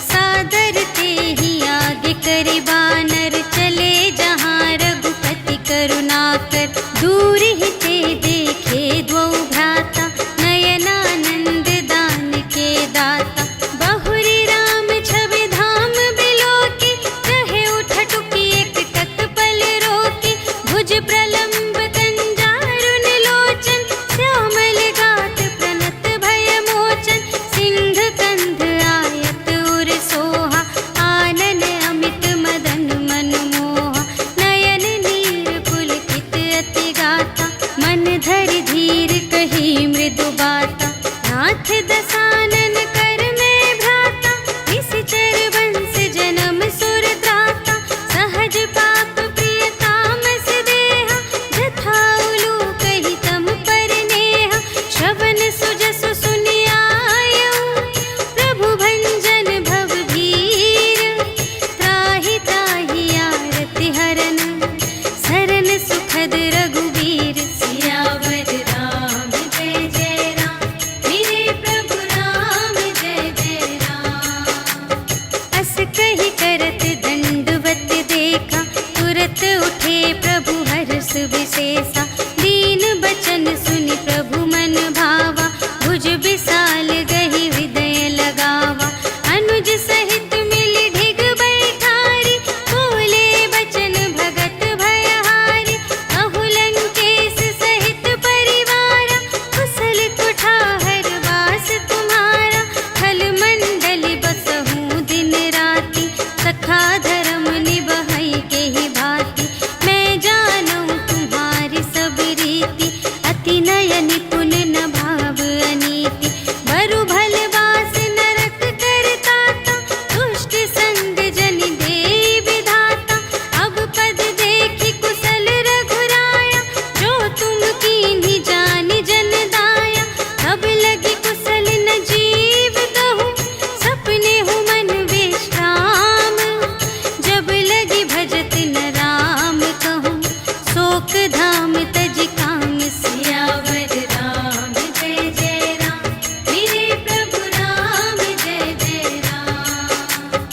सादर तेहि आगे करे बानर, चले जहाँ रघुपति करुणाकर। दूर ही ते देखे द्वौ भ्राता, नयनानंद दान के दाता। बहुरी राम छवि धाम बिलोकी, कहे उठटुकी एक तत्पल रोकी। भुज प्रलंब कंजारुन लोचन, श्यामल गात प्रणत भय मोचन। सिंह कंध आयत उर सोहा, आनन अमित मदन मन मोहा। नयन नीर पुलकित अति गाता, मन धरि धीर कही मृदु बाता। नाथ दसानन कर में भ्राता, निश्चर वंश जन्म सुर त्राता। सहज पाप प्रिय तामस देहा, जथा उलूक ही तम पर नेहा। श्रवण सुजसु सुनि आयऊ, प्रभु भंजन भव भीर। त्राहि त्राहि आरति हरन, सरन सुखद रघुवीर। सियावर राम जय जय राम, मेरे प्रभु राम जय जय राम। अस कहि करत दंडवत देखा, तुरत उठे प्रभु हर्ष विशेषा। दीन बचन सुनि प्रभु मन भावा, भुज विशाल गहि हृदय लगावा। अनुज सहित मिलि ढिग बैठारी, बोले बचन भगत भयहारी। कहु लंकेश सहित परिवारा, कुशल कुठार वास तुम्हारा। खल मंडल बसहु दिन राति, सखा धर्म निबहै केहि भांति। मैं जानूं तुम्हारी सब रीति, अति नय निपुण न भाव अनीति। बरु भल बास नरक करताता, दुष्ट संग जन देई विधाता। अब पद देखि कुशल रघुराया, जो तुम कीन्ही जानि जन दाया। तब लगी कुशल न जीव कहूँ, सपने हूँ मन विश्राम। जब लगी भजत न राम कहूँ, शोक धाम तज काम। सियावर राम जय जय राम, मेरे प्रभु राम जय जय राम।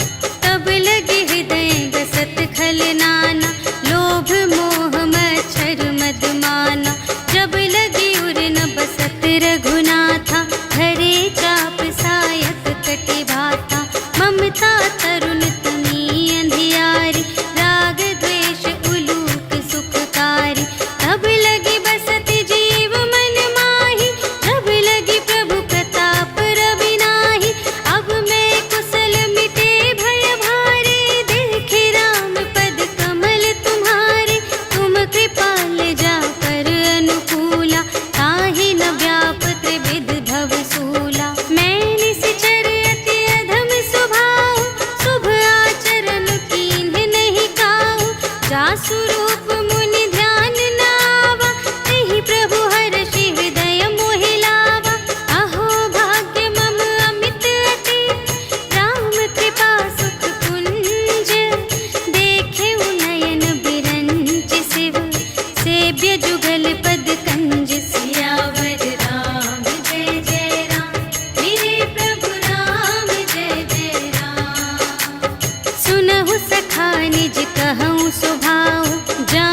तब लगे हृदय गसत खल नाना, लोभ मोह मच्छर मद माना। जब लगी उर न बसत रघुनाथा, धरे चाप सायक कटि भाता। ममता तरुण तमी अंधियारी, राग द्वेष उलूक सुखकारी। तब लगी बसत जीव मन माही, जब लगी प्रभु प्रताप रवि नाही। अब मैं कुशल मिटे भय भारे, देखे राम पद कमल तुम्हारे। तुम कृपाल जा पर अनुकूला, ताहि न व्याप त्रिविध भव सूला। मैं निश्चर अति अधम स्वभाव, शुभ आचरण कीन्ह नहीं काहू। जासु रूप मुनि ध्यान न आवा, तेहि प्रभु हर्षि हृदय मोहि लावा। अहो भाग्य मम अमित अति, राम कृपा सुख कुंज। देखे नयन बिरंच शिव, सेव्य जुगल पद कंज। सियावर राम जय जय राम, मेरे प्रभु राम जय जय राम। सुनहु सखा निज कहूँ स्वभाव, जा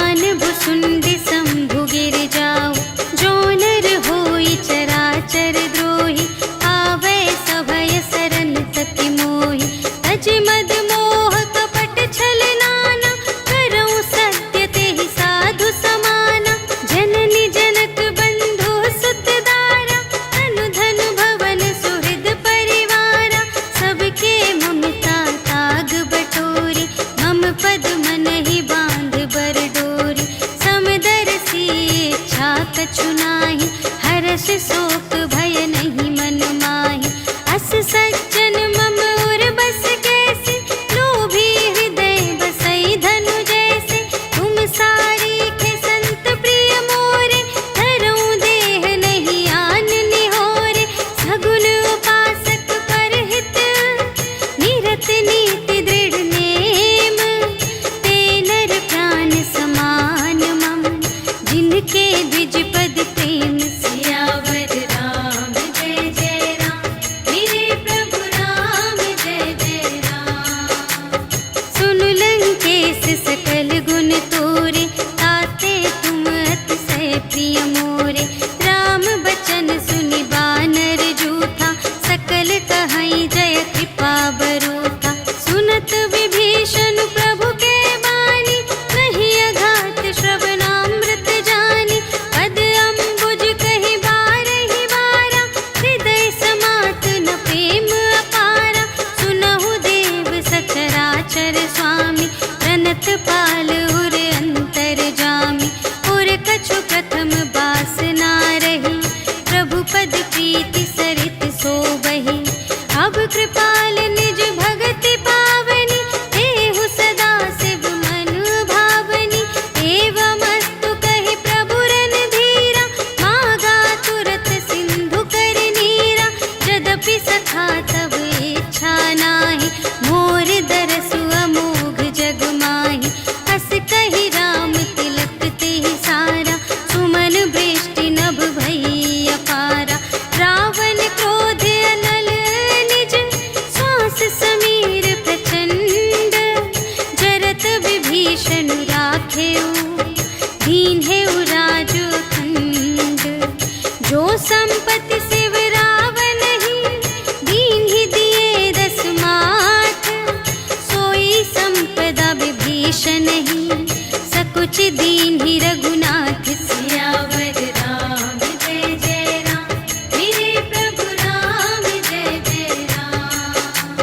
कुछ दीन ही रघुनाथ। सियावर राम जय जय राम, मेरे प्रभु राम जय जय राम।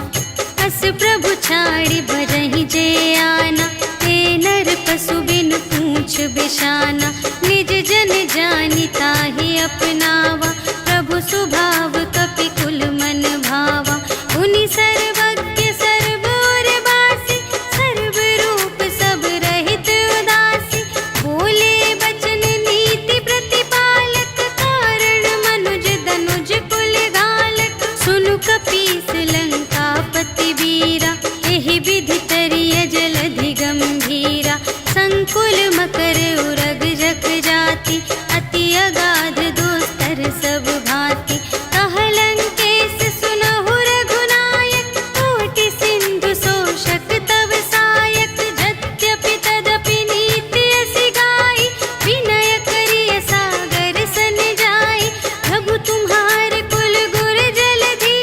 अस प्रभु छाड़ी बरहि जे आना, ते नर पशु बिन पूछ बिशाना। निज जन जानि ताहि अपनावा, प्रभु सुभाव कपि कुल मन भावा। उनि सर्वज्ञ सर्व और बासी, सर्व रूप सब रहित उदासी। बोले बचन नीति प्रतिपालक, कारण मनुज दनुज कुल घालक। सुनु कपीस लंकापति वीरा, एहि विधि तरिय जलधि गंभीरा। संकुल मकर उरग जग जाति, अति अगाध दोस्तर सब भांति। कहलंकेश सुनहु रघुनायक, कोटि सिंधु शोषक तव सायक। यद्यपि तदपि नीति असि गाई, विनय करिय सागर सन जाई। प्रभु तुम्हार कुल गुर जलधि,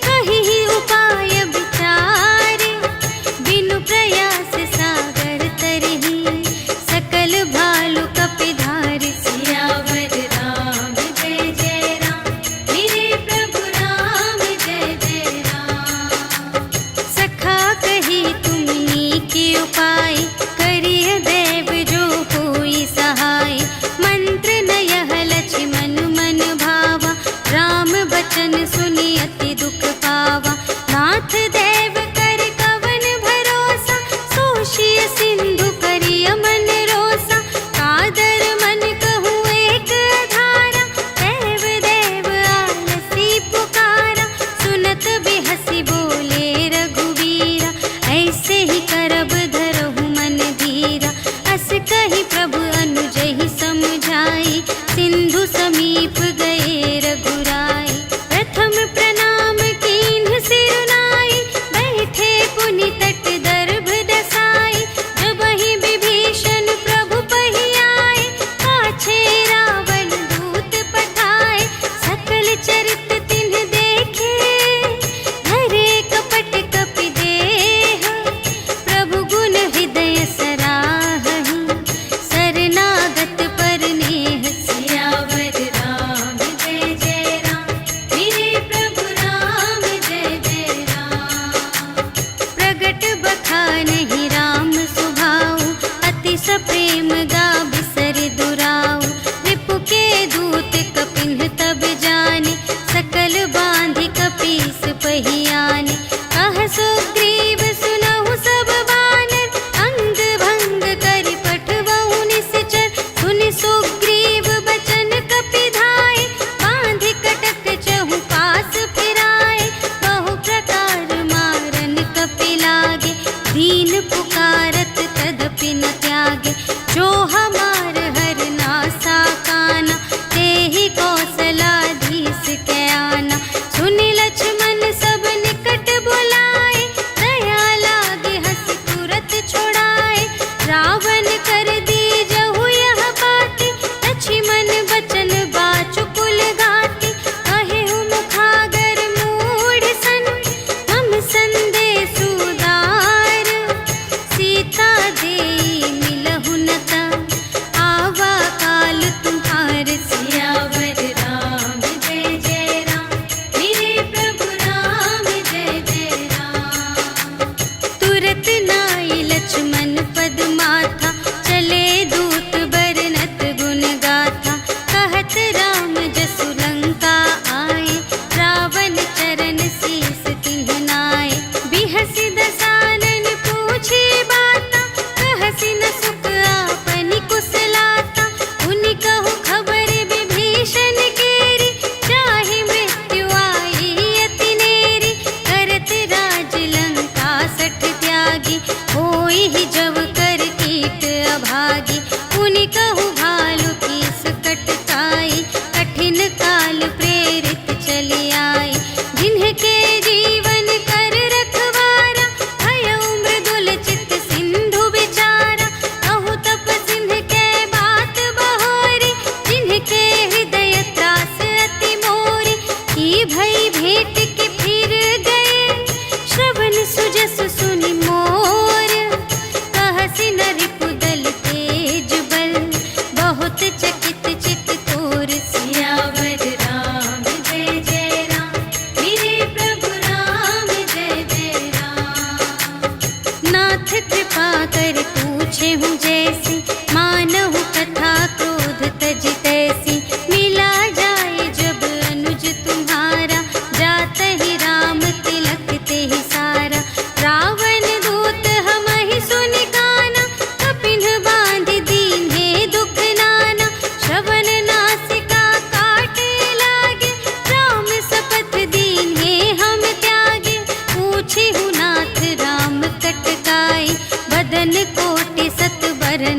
कहिहि उपाय विचारे। बिनु प्रयास सागर तरहि, सकल भालु कपिधारि। सियावर राम जय जय राम, मेरे प्रभु राम जय जय राम। सखा कही तुमनी के उपाय, करिय देव जो होई सहाय। मंत्र न यह लक्ष्मण मन भावा, राम बचन सुनि अति दुख पावा। नाथ देव कर कवन भरोसा, सोषिय सिंधु करिय मन रोसा। कादर मन कहूँ एक अधारा, देव देव आलसी पुकारा। सुनत बिहसी बोले रघुवीरा, ऐसे ही करब धरहु मन धीरा। अस कही प्रभु अनुजहि समझाई, सिंधु समीप गए रघुराई। प्रथम प्रणाम कीन्ह सिरुनाई, बैठे पुनि तट दर्भ दसाई। जबहि विभीषण प्रभु पहि आए, पाछे रावण दूत पठाए। सकल चरित तिन्ह देखे, धरे कपट कपि देह। प्रभु गुण हृदय सराहहि, शरणागत पर नेह। सियावर राम जय जय राम, मेरे प्रभु राम जय जय राम। प्रगट बखानहि राम सुभाऊ, अति सप्रेम गा बिसरि दुराऊ। रिपु के दूत कपिन्ह तब जाने, सकल बांधि कपीस पहि आने। कह सुग्रीव सुनहु सब बानर, अंग भंग करि पठबहु निश्चर। सुनि सुग्रीव बचन कपिधाय, बांधि कटक चहु पास फिराए। बहु प्रकार मारन कपि लागे, दीन पुकारत तदपि न त्यागे। जो हमार हरनासा काना, तेहि कौशलाधीश के आना। सुनि लक्ष्मण सब निकट बुलाए, दया लागे हँसि तुरत छुड़ाए। रावण कर दीजहु यह बाती, लक्ष्मण बचन बाचु कुल घाती। कहेहु मुखागर मूढ़ सन, मम संदेश उदार। सीता देई मिलहु न ता,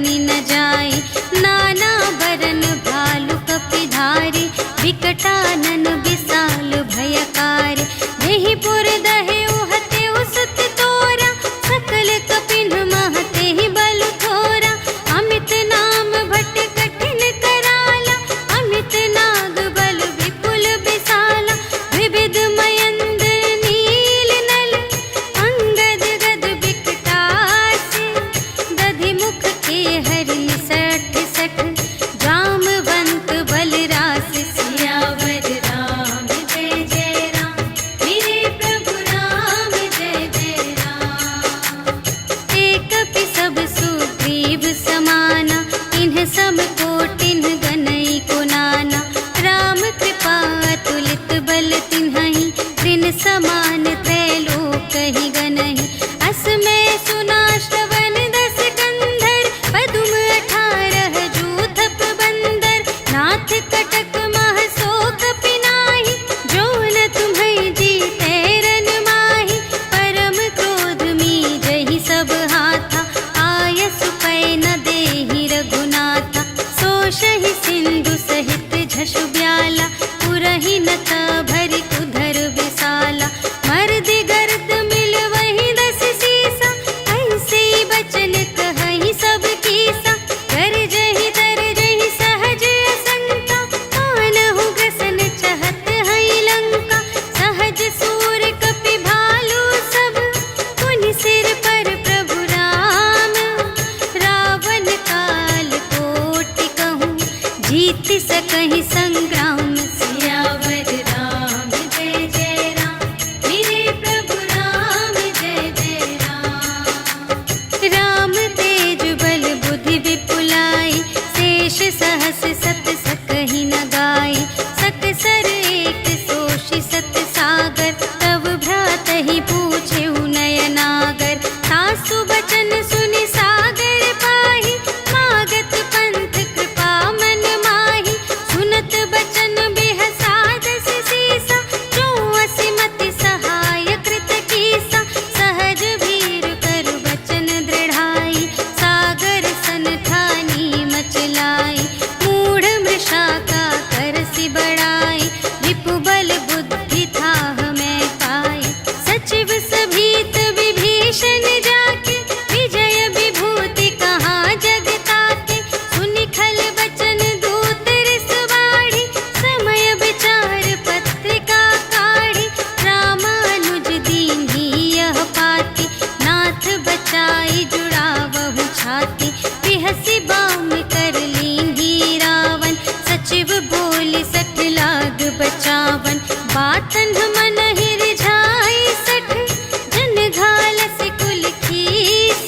बनी न जाए। नाना बरन भालु कपिधारी, विकटानन विशाल भयकार। देहि पुर दहे उहते उसत तोरा, सकल कपिन महते ही बल थोरा। अमित नाम भट कठिन कराला, अमित नाग बल विपुल विशाला। विविध मयंद्र नील नल, अंगद गद विकटासी। दधि मुख के हरि सठ सठ, जामवंत बलरास। सियावर राम जय जय राम, मेरे प्रभु राम जय जय राम। एक कपि सब सुग्रीव समाना, इन्ह सम कोटिन्ह गनई को नाना। राम कृपा अतुलित बल तिन्हहि, त्रिन समान त्रैलोक ही गनहि। अस मैं सुना श्रवण दस कंधर, पदुम 18 जूथप बंदर। नाथ कटक मह सो कपि नाही, जो न तुम्हें जीते रन माही। परम क्रोध मी जहि सब हाथा, आयसु पै न देहि रघुनाथा। सोषहि सिंधु सहित झषु ब्याला, पुरहि नत भरि उधर विशाला। मर्दि गर्द मिल वही 10 सीसा, ऐसे बचन कहहि सब कीसा। गरजहि तरजहि सहज असंका, कानहु ग्रसन चहत हई लंका। सहज सूर कपि भालु सब, पुनि सिर पर प्रभु राम। रावण काल कोटि कहूँ, जीत सकहि संग्राम। सियावर राम जय जय राम, मेरे प्रभु राम जय जय राम। राम तेज बल बुद्धि विपुलाई, शेष सहस सत सकहि न गाई। सकसर एक सोषि सत सागर, तव भ्रातहि पूछेउ नयनागर। सासु बचन सुनि सागर पाहि, मागत पंथ कृपा मन माहि। सुनत बचन बिहसा 10 सीसा, जो असिमति सहाय कृत कीसा। सहज भीर कर बचन दृढ़ाई, सागर सन ठानी मचलाई। मूढ़ मृषा का करसि बढ़ाई, रिपु बल बुद्धि थाह मैं पाई। सचिव सभीत विभीषण जाके, विजय विभूति कहाँ जग ताके। सुनि खल बचन दूत रिस बाढ़ी, समय विचार पत्रिका काढ़ी। रामानुज दीन्ही यह पाती, नाथ बचाई जुड़ावहु छाती। बिहसि बाम कर लीन्ही रावण, सचिव बोलि 60 लाग बचावन। बातन मन ही रिझाई 60, जन घालसि कुल खीस।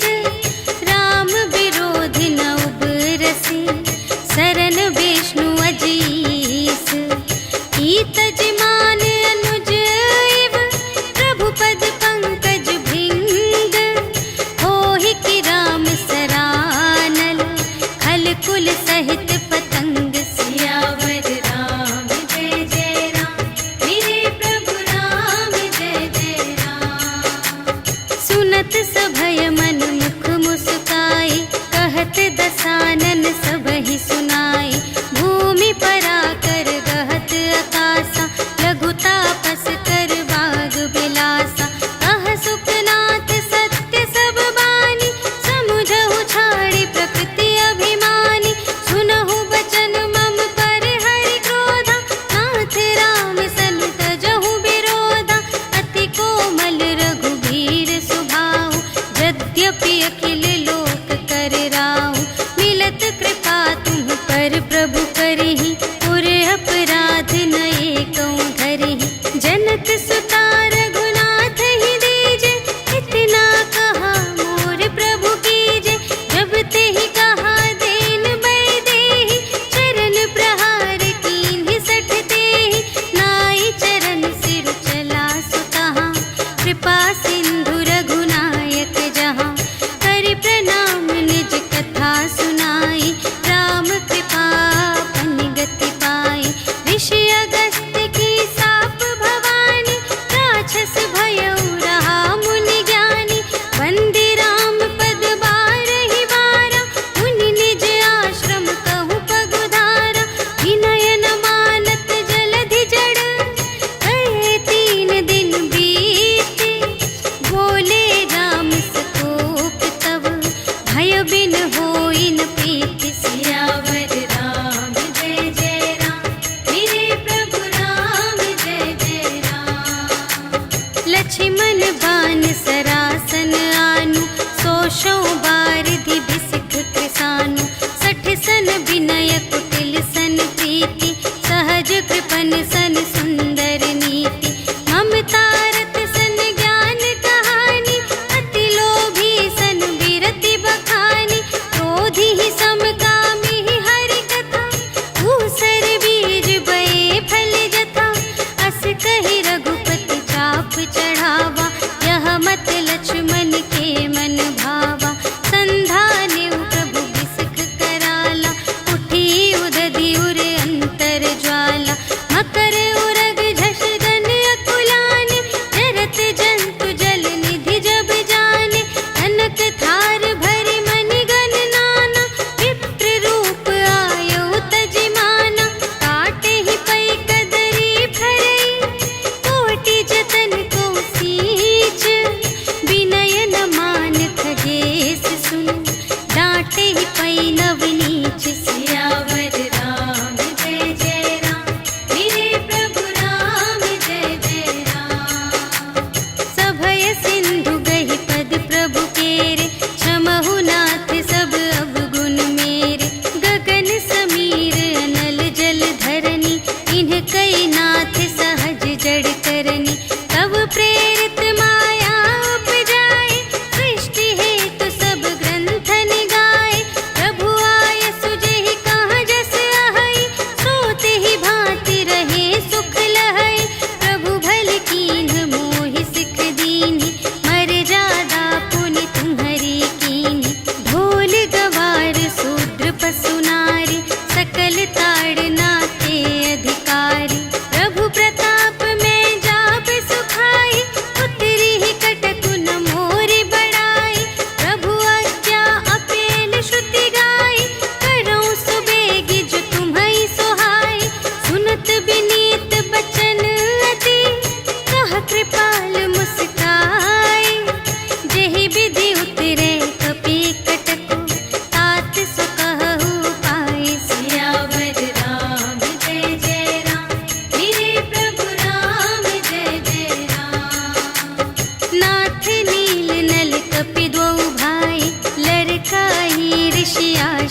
राम विरोधि न उबरसि, सरन विष्णु अजीस। ईतज मान अनुज इव, प्रभु पद पंकज भृंग। होहि कि राम सरानल, खल कुल सहित पतंग। सियावर राम जय जय राम, मेरे प्रभु राम जय जय राम। सुनत सभय मन मुख मुस्काई, कहत दसानन सबहि सुनाई। भूमि परा कर गहत आकासा, लघु तापस कर बाग बिलासा। कह सुखनाथ सत्य सब बानी, समुझहु छाड़ी प्रकृति अभिमानी। सुनहु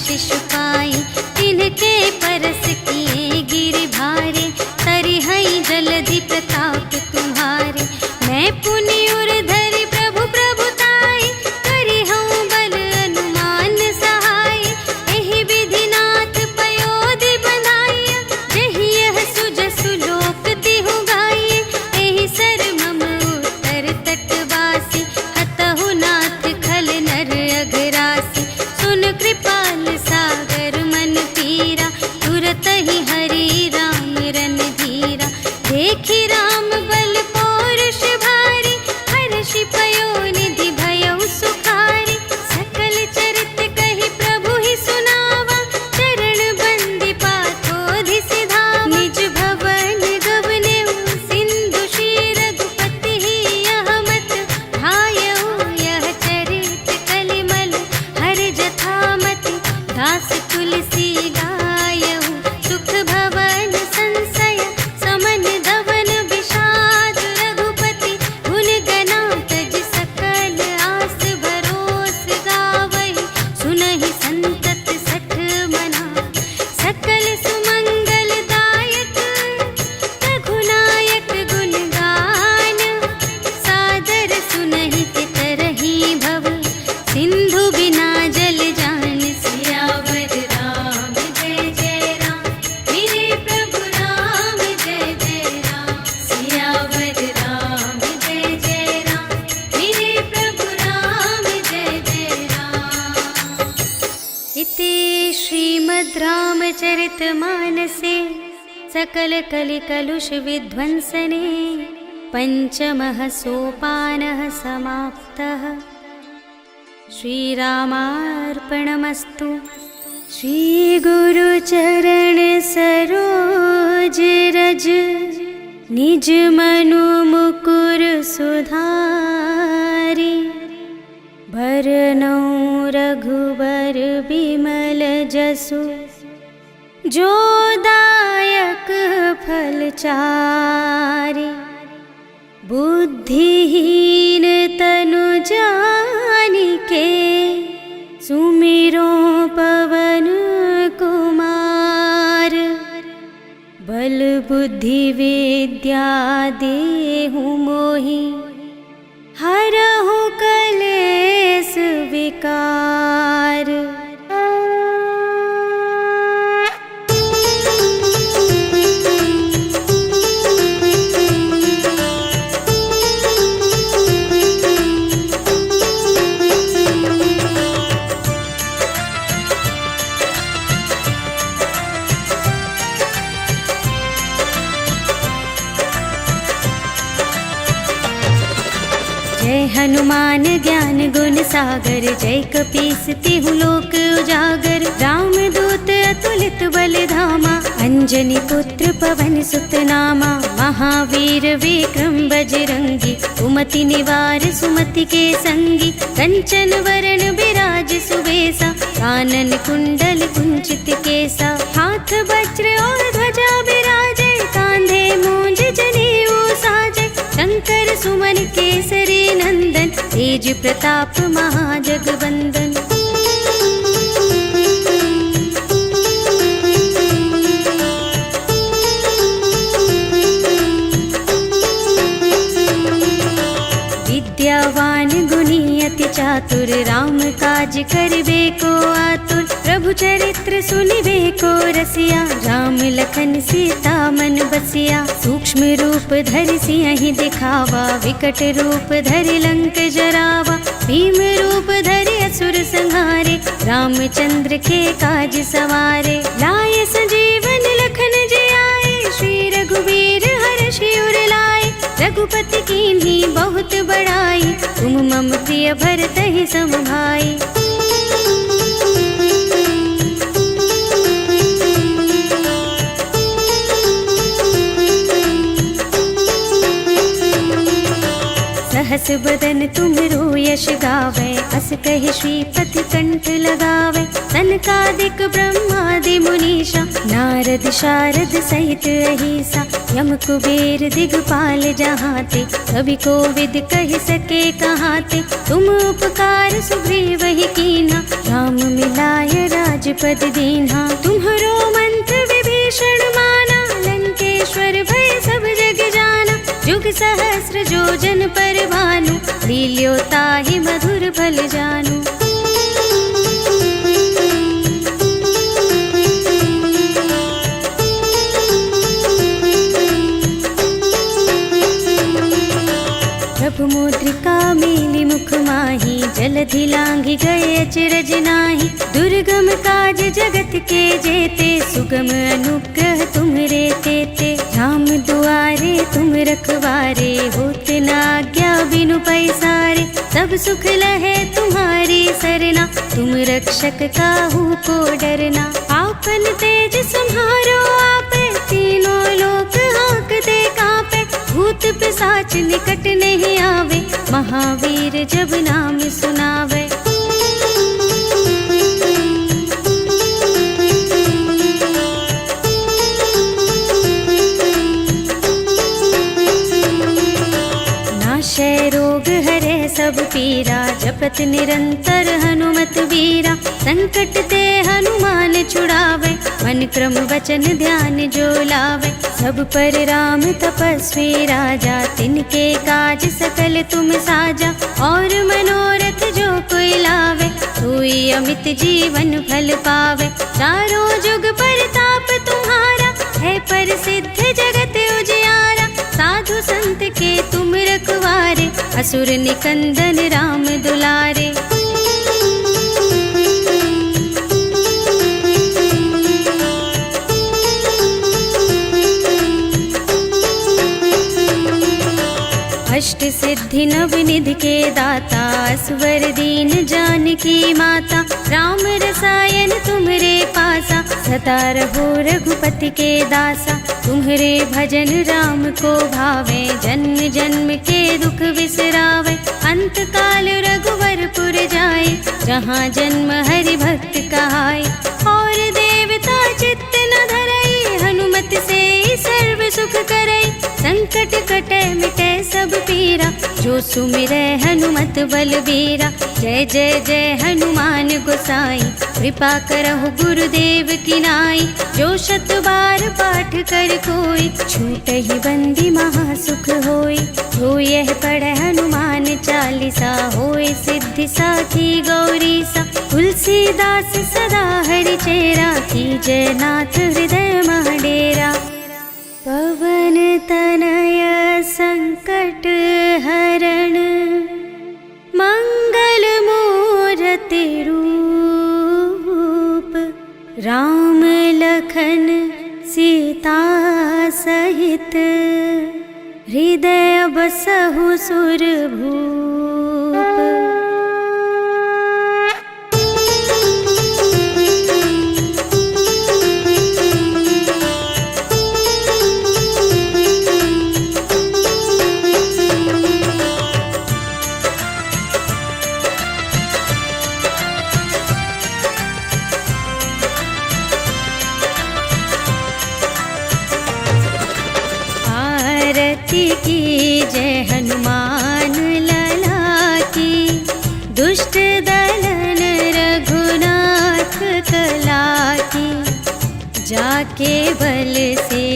आशीष पाई। तिनके परस किए गिर भारे, तरिहई जलधि प्रताप तुम्हारे। मैं पुनि उर धरि प्रभु प्रभुताई, करिहऊँ बल अनुमान सहाय। एहि विधिनाथ पयोधि बंधाइया, जेहि यह सुजसु लोक तिहु गाइए। एहि सर मम उत्तर तटवासी, हतहु नाथ खल नर अघरासी। सुन कृपाल सागर मन पीरा, तुरत ही हरि राम रन धीरा। देखी राम बल पौरुष भारी, हर्षि पयोनिधि भयउ सुखारी। सकल चरित कहि प्रभु ही सुनावा, चरण बंदी पाथोधि सिधावा। निज भवन गवनेउ सिंधु श्री रघुपति ही यह मत भायउ। यह चरित कलिमल हर जथामति, दास तुलसी गायउ। सुख भवन संशय समन धवन विषाद, रघुपति गुण गना तज सकल आस भरोस गावहि। सुनहि संतत सठ मना, सकल सुमंगल दायक। रघुनायक गुण गान, सादर सुनहि तितरहि भव। सिंधु बिना जल जान, सियावर राम जय जय राम। मेरे प्रभु राम जय जय राम, सियावर राम जय जय राम। मेरे प्रभु राम जय जय राम। इति श्रीमद् रामचरितमानसे सकल कलि कलुष विध्वंसने पंचमः सोपानः समाप्तः। श्रीरामार्पणमस्तु। श्री गुरु चरण सरोज रज, निज मनु मुकुर सुधारी। भरनौ रघुबर बिमल जसु, जो दायक फल चारि। बुद्धिहीन तनु जानिके, सुमिरो पवन कुमार। बल बुद्धि विद्या देहु मोहि, हरहु कलेस विकार। जय हनुमान ज्ञान गुण सागर, जय कपीस तिहु लोक उजागर। राम दूत अतुलित बल धामा, अंजनी पुत्र पवन सुत नामा। महावीर विक्रम बजरंगी, कुमति निवार सुमति के संगी। कंचन वरण विराज सुबेसा, कानन कुंडल कुंचित केसा। हाथ वज्र और ध्वजा विराजे, कांधे मूंज जनेऊ साजे। शंकर सुमन केसरी नंदन, तेज प्रताप महाजगवंदन। विद्यावान गुणी अति चातुर, राम काज करिबे को आतुर। प्रभु चरित्र सुनिबे को रसिया, राम लखन सीता मन बसिया। सूक्ष्म रूप धरि सियहि दिखावा, विकट रूप धरि लंक जरावा। भीम रूप धरि असुर संहारे, रामचंद्र के काज सवारे। लाए संजीवन लखन जियाए, श्री रघुवीर हर्षि उर लाए। रघुपति कीन्ही बहुत बड़ाई, तुम मम प्रिय भरतहि सम भाई। सहस बदन तुम्हरो यश गावै, अस कहि श्रीपति कंठ लगावै। सनकादिक ब्रह्मादि मुनीषा, नारद नारद शारद सहित अहिसा, यम कुबेर दिगपाल जहाते, कवि कोविद कह सके कहाते। तुम उपकार सुग्रीव ही कीन्हा, राम मिलाय राजपद दीन्हा। तुम्हरो मंत्र विभीषण माना, लंकेश्वर भय सब जग जाना। जुग सहस्र जोजन पर भानु, लील्यो ताहि मधुर फल जानू। प्रभु मुद्रिका मेली मुख माही, जलधि लांघि गए अचरज नाही। दुर्गम काज जगत के जेते, सुगम अनुग्रह तुम्हरे तेते। राम दुआरे तुम रखवारे, होत न आज्ञा बिनु पैसारे। सब सुख लहे तुम्हारी सरना, तुम रक्षक काहू को डरना। आपन तेज सम्हारो आपे, तीनों लोक हांकते कांपे। भूत पिशाच निकट नहीं आवे, महावीर जब नाम सुनावे। नाशय रोग हरे सब पीरा, जपत निरंतर हनुमत बीरा। संकट ते हनुमान छुड़ावे, मन क्रम वचन ध्यान जो लावे। सब पर राम तपस्वी राजा, तिनके काज सकल तुम साजा। और मनोरथ जो कोई लावे, सोई अमित जीवन फल पावे। चारों जुग परताप तुम्हारा, है प्रसिद्ध जगत उजियारा। साधु संत के तुम रखवारे, असुर निकंदन राम दुलारे। अष्ट सिद्धि नव निधि के दाता, असवर दीन जानकी माता। राम रसायन तुम्हरे पासा, सदा रहो रघुपति के दासा। तुम्हरे भजन राम को भावे, जन्म जन्म के दुख बिसरावे। अंत काल रघुवरपुर जाए, जहाँ जन्म हरि भक्त कहाए। और देवता चित्त न धरई, हनुमत से सर्व सुख करई। संकट कटे मिटे सब पीरा, जो सुमिरै हनुमत बलबीरा। जय जय जय हनुमान गोसाई, कृपा करहु गुरुदेव की नाई। जो शत बार पाठ कर कोई, छूटहि बंदी महासुख होई। जो यह पढ़े हनुमान चालीसा, होय सिद्धि साखी गौरीसा। तुलसीदास सदा हरि चेरा, कीजय नाथ हृदय मह डेरा। पवन तनय संकट हरण, मंगल मूरति रूप। राम लखन सीता सहित, हृदय बसहु सुरभूप। की जय हनुमान लला की, दुष्ट दलन रघुनाथ कला की। जाके बल से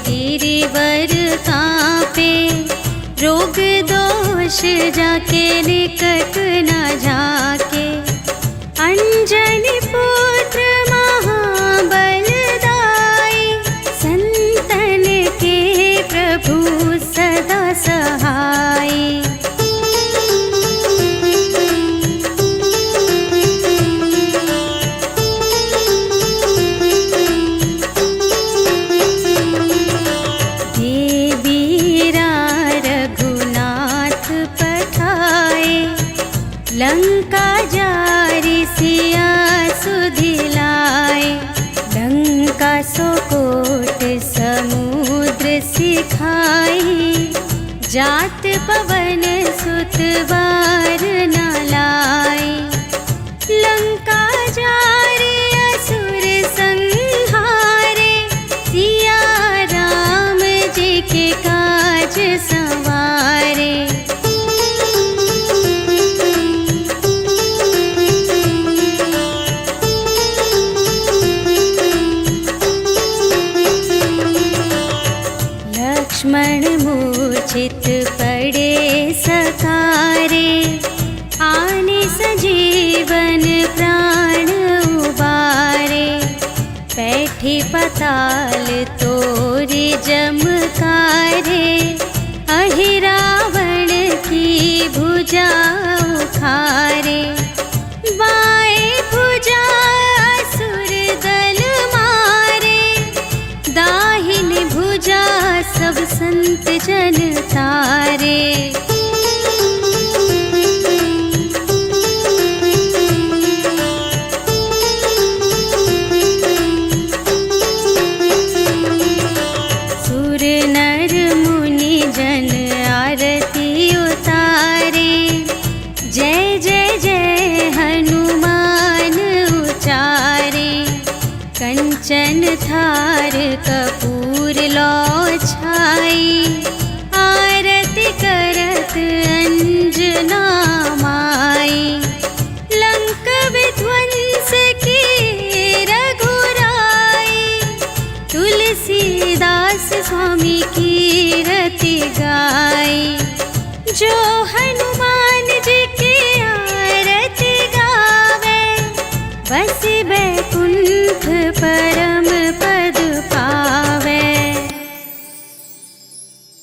गिरिवर कांपे, रोग दोष जाके निकट न झाके। अंजनी पुत्र महाबलदाई, संतन के प्रभु सदा सहाय। देवीरा रघुनाथ पठाए, लंका जारि सिया सुधिलाए। लंका सोकोट समुद्र सिखाई, जात पवन सुत बार न लाई। लंका जारि असुर संहारे, बैठे पताल तोरे जमकारे, अहि रावण की भुजा उखारे। बाएं भुजा असुर दल मारे, दाहिनी भुजा सब संत जन तारे। सुर नर मुनि जन आरती उतारे, जय जय जय हनुमान उचारे। कंचन थार कपूर लो छाई, आरती करत अंजना माई। लंक विध्वंस की रघुराई, तुलसीदास स्वामी की रति गाई। जो हनुमान जी की आरती गावे, बस बैकुंठ परम